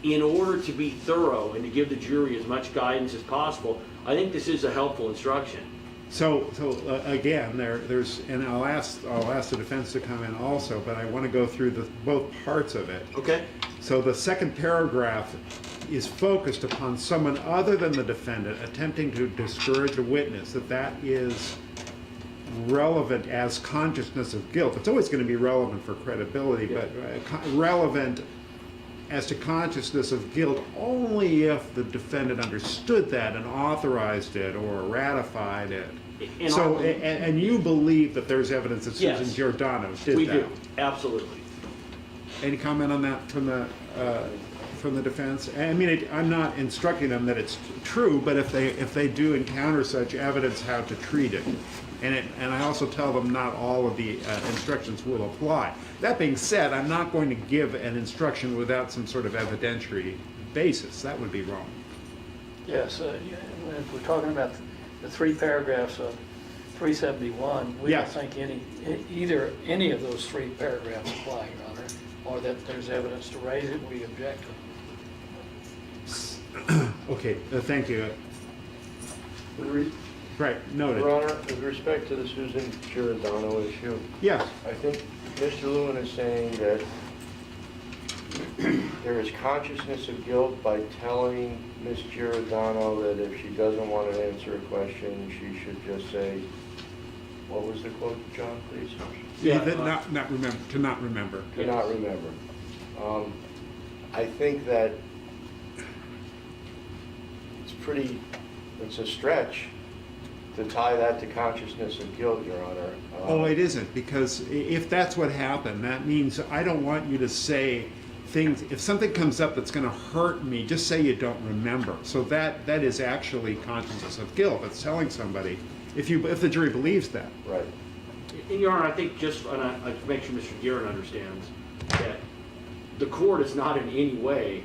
in order to be thorough and to give the jury as much guidance as possible, I think this is a helpful instruction. So again, there's, and I'll ask the defense to come in also, but I want to go through both parts of it. Okay? So the second paragraph is focused upon someone other than the defendant attempting to discourage a witness, that is relevant as consciousness of guilt. It's always going to be relevant for credibility, but relevant as to consciousness of guilt only if the defendant understood that and authorized it or ratified it. And you believe that there's evidence that Susan Yes. Giordano did that? We do, absolutely. Any comment on that from the defense? I mean, I'm not instructing them that it's true, but if they do encounter such evidence, how to treat it. And I also tell them not all of the instructions will apply. That being said, I'm not going to give an instruction without some sort of evidentiary basis. That would be wrong. Yes, if we're talking about the three paragraphs of 371, we don't Yes. think any of those three paragraphs apply, Your Honor, or that there's evidence to raise it, we object to it. Okay, thank you. Right, noted. Your Honor, with respect to the Susan Giordano issue, Yes. I think Mr. Lewin is saying that there is consciousness of guilt by telling Ms. Giordano that if she doesn't want to answer a question, she should just say, what was the quote, John, please? Yeah, not remember. To not remember. To not remember. I think that it's a stretch to tie that to consciousness of guilt, Your Honor. Oh, it isn't, because if that's what happened, that means I don't want you to say things, if something comes up that's going to hurt me, just say you don't remember. So that is actually consciousness of guilt. It's telling somebody, if the jury believes that. Right. And Your Honor, I think just, and I make sure Mr. DeGuerin understands, that the court is not in any way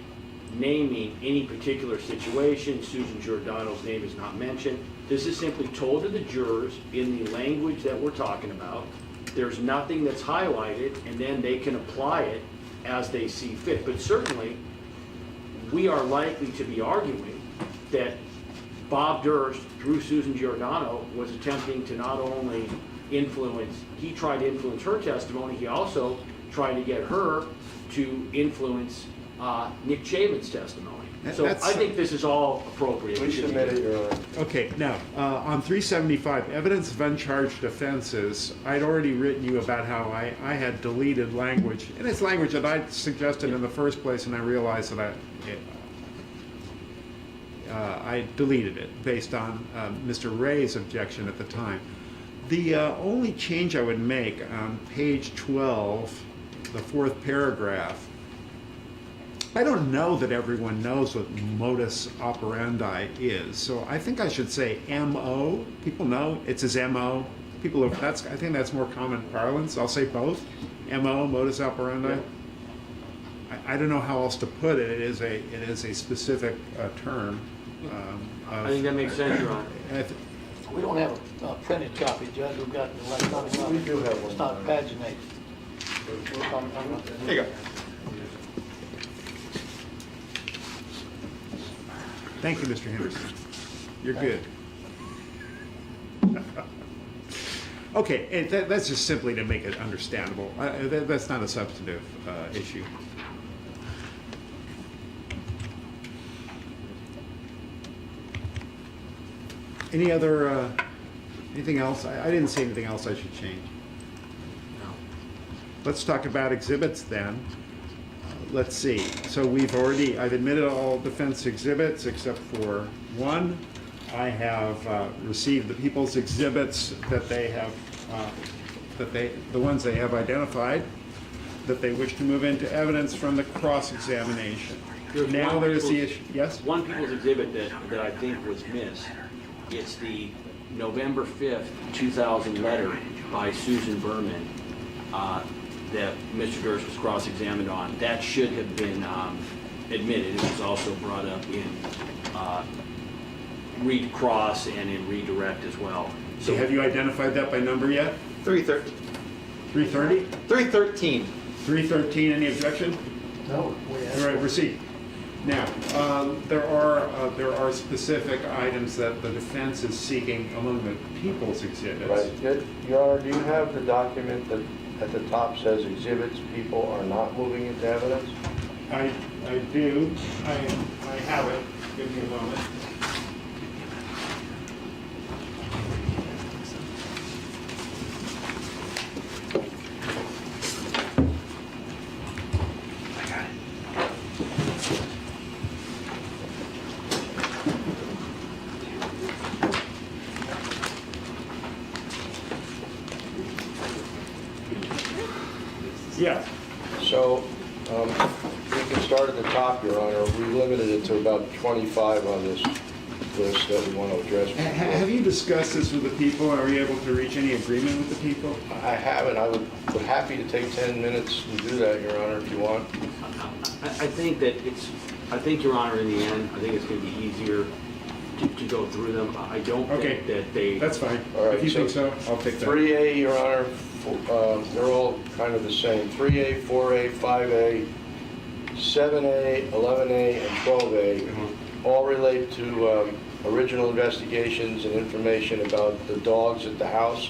naming any particular situation. Susan Giordano's name is not mentioned. This is simply told to the jurors in the language that we're talking about. There's nothing that's highlighted, and then they can apply it as they see fit. But certainly, we are likely to be arguing that Bob Durst, through Susan Giordano, was attempting to not only he tried to influence her testimony, he also tried to get her to influence Nick Chavin's testimony. So I think this is all appropriate. We submit it, Your Honor. Okay, now, on 375, evidence of uncharged offenses, I'd already written you about how I had deleted language, and it's language that I suggested in the first place, and I realized that I deleted it based on Mr. Ray's objection at the time. The only change I would make on page 12, the fourth paragraph, I don't know that everyone knows what modus operandi is, so I think I should say MO. People know it's his MO. I think that's more common parlance. I'll say both. MO, modus operandi. Yeah. I don't know how else to put it. It is a specific term. I think that makes sense, Your Honor. We don't have a printed copy, Judge, we've got an electronic copy. We do have one. It's not paginated. There you go. Thank you, Mr. Henderson. You're good. Okay, and that's just simply to make it understandable. That's not a substantive issue. Anything else? I didn't see anything else I should change. No. Let's talk about exhibits then. let's see, so I've admitted all defense exhibits except for one. I have received the people's exhibits that they have, the ones they have identified, that they wish to move into evidence from the cross-examination. Now there's the issue, yes? One people's exhibit that I think was missed, it's the November 5th, 2000 letter by Susan Berman that Mr. Durst was cross-examined on. That should have been admitted. It was also brought up in read cross and in redirect as well. So have you identified that by number yet? 313. 330? 313. 313, any objection? No. All right, proceed. Now, there are specific items that the defense is seeking among the people's exhibits. Right. Your Honor, do you have the document that at the top says exhibits people are not moving into evidence? I do. I have it. Give me a moment. Yeah. So, we can start at the top, Your Honor. We limited it to about 25 on this list that we want to address. Have you discussed this with the people? Are you able to reach any agreement with the people? I haven't. I would happy to take 10 minutes and do that, Your Honor, if you want. I think that I think, Your Honor, in the end, I think it's going to be easier to go through them. I don't think that they... That's fine. All right, If you think so, I'll take that. 3A, Your Honor, they're all kind of the same. 3A, 4A, 5A, 7A, 11A, and 12A all relate to original investigations and information about the dogs at the house.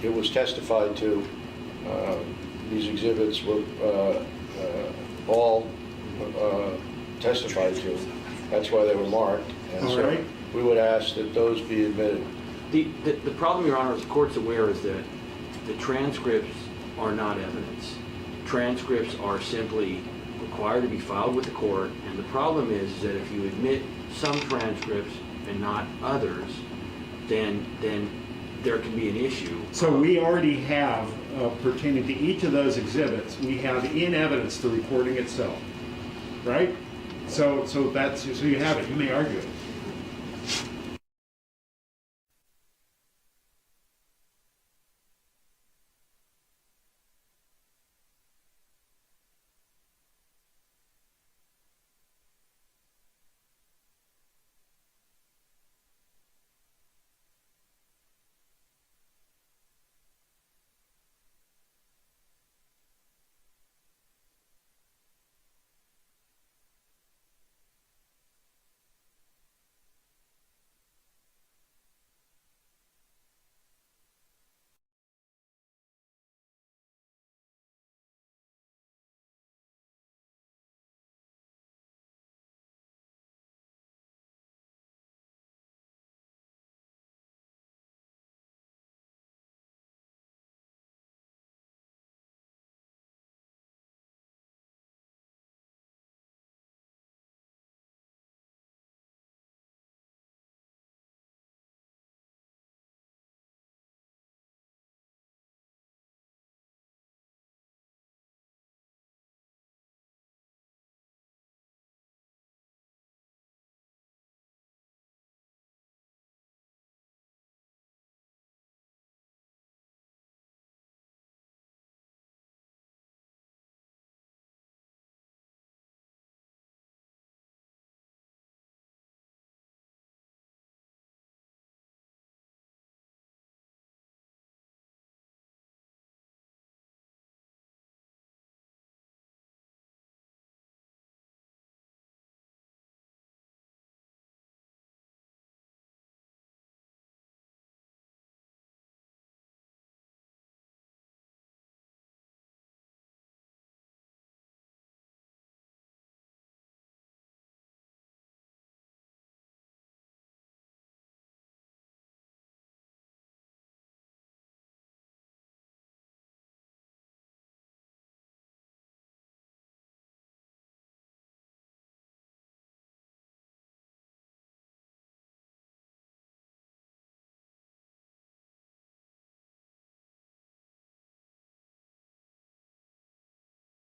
It was testified to. These exhibits were all testified to. That's why they were marked. And All so right. we would ask that those be admitted. The problem, Your Honor, as the court's aware, is that the transcripts are not evidence. Transcripts are simply required to be filed with the court, and the problem is that if you admit some transcripts and not others, then there can be an issue. So we already have, pertaining to each of those exhibits, we have in evidence the recording itself, right? So you have it. You may argue it.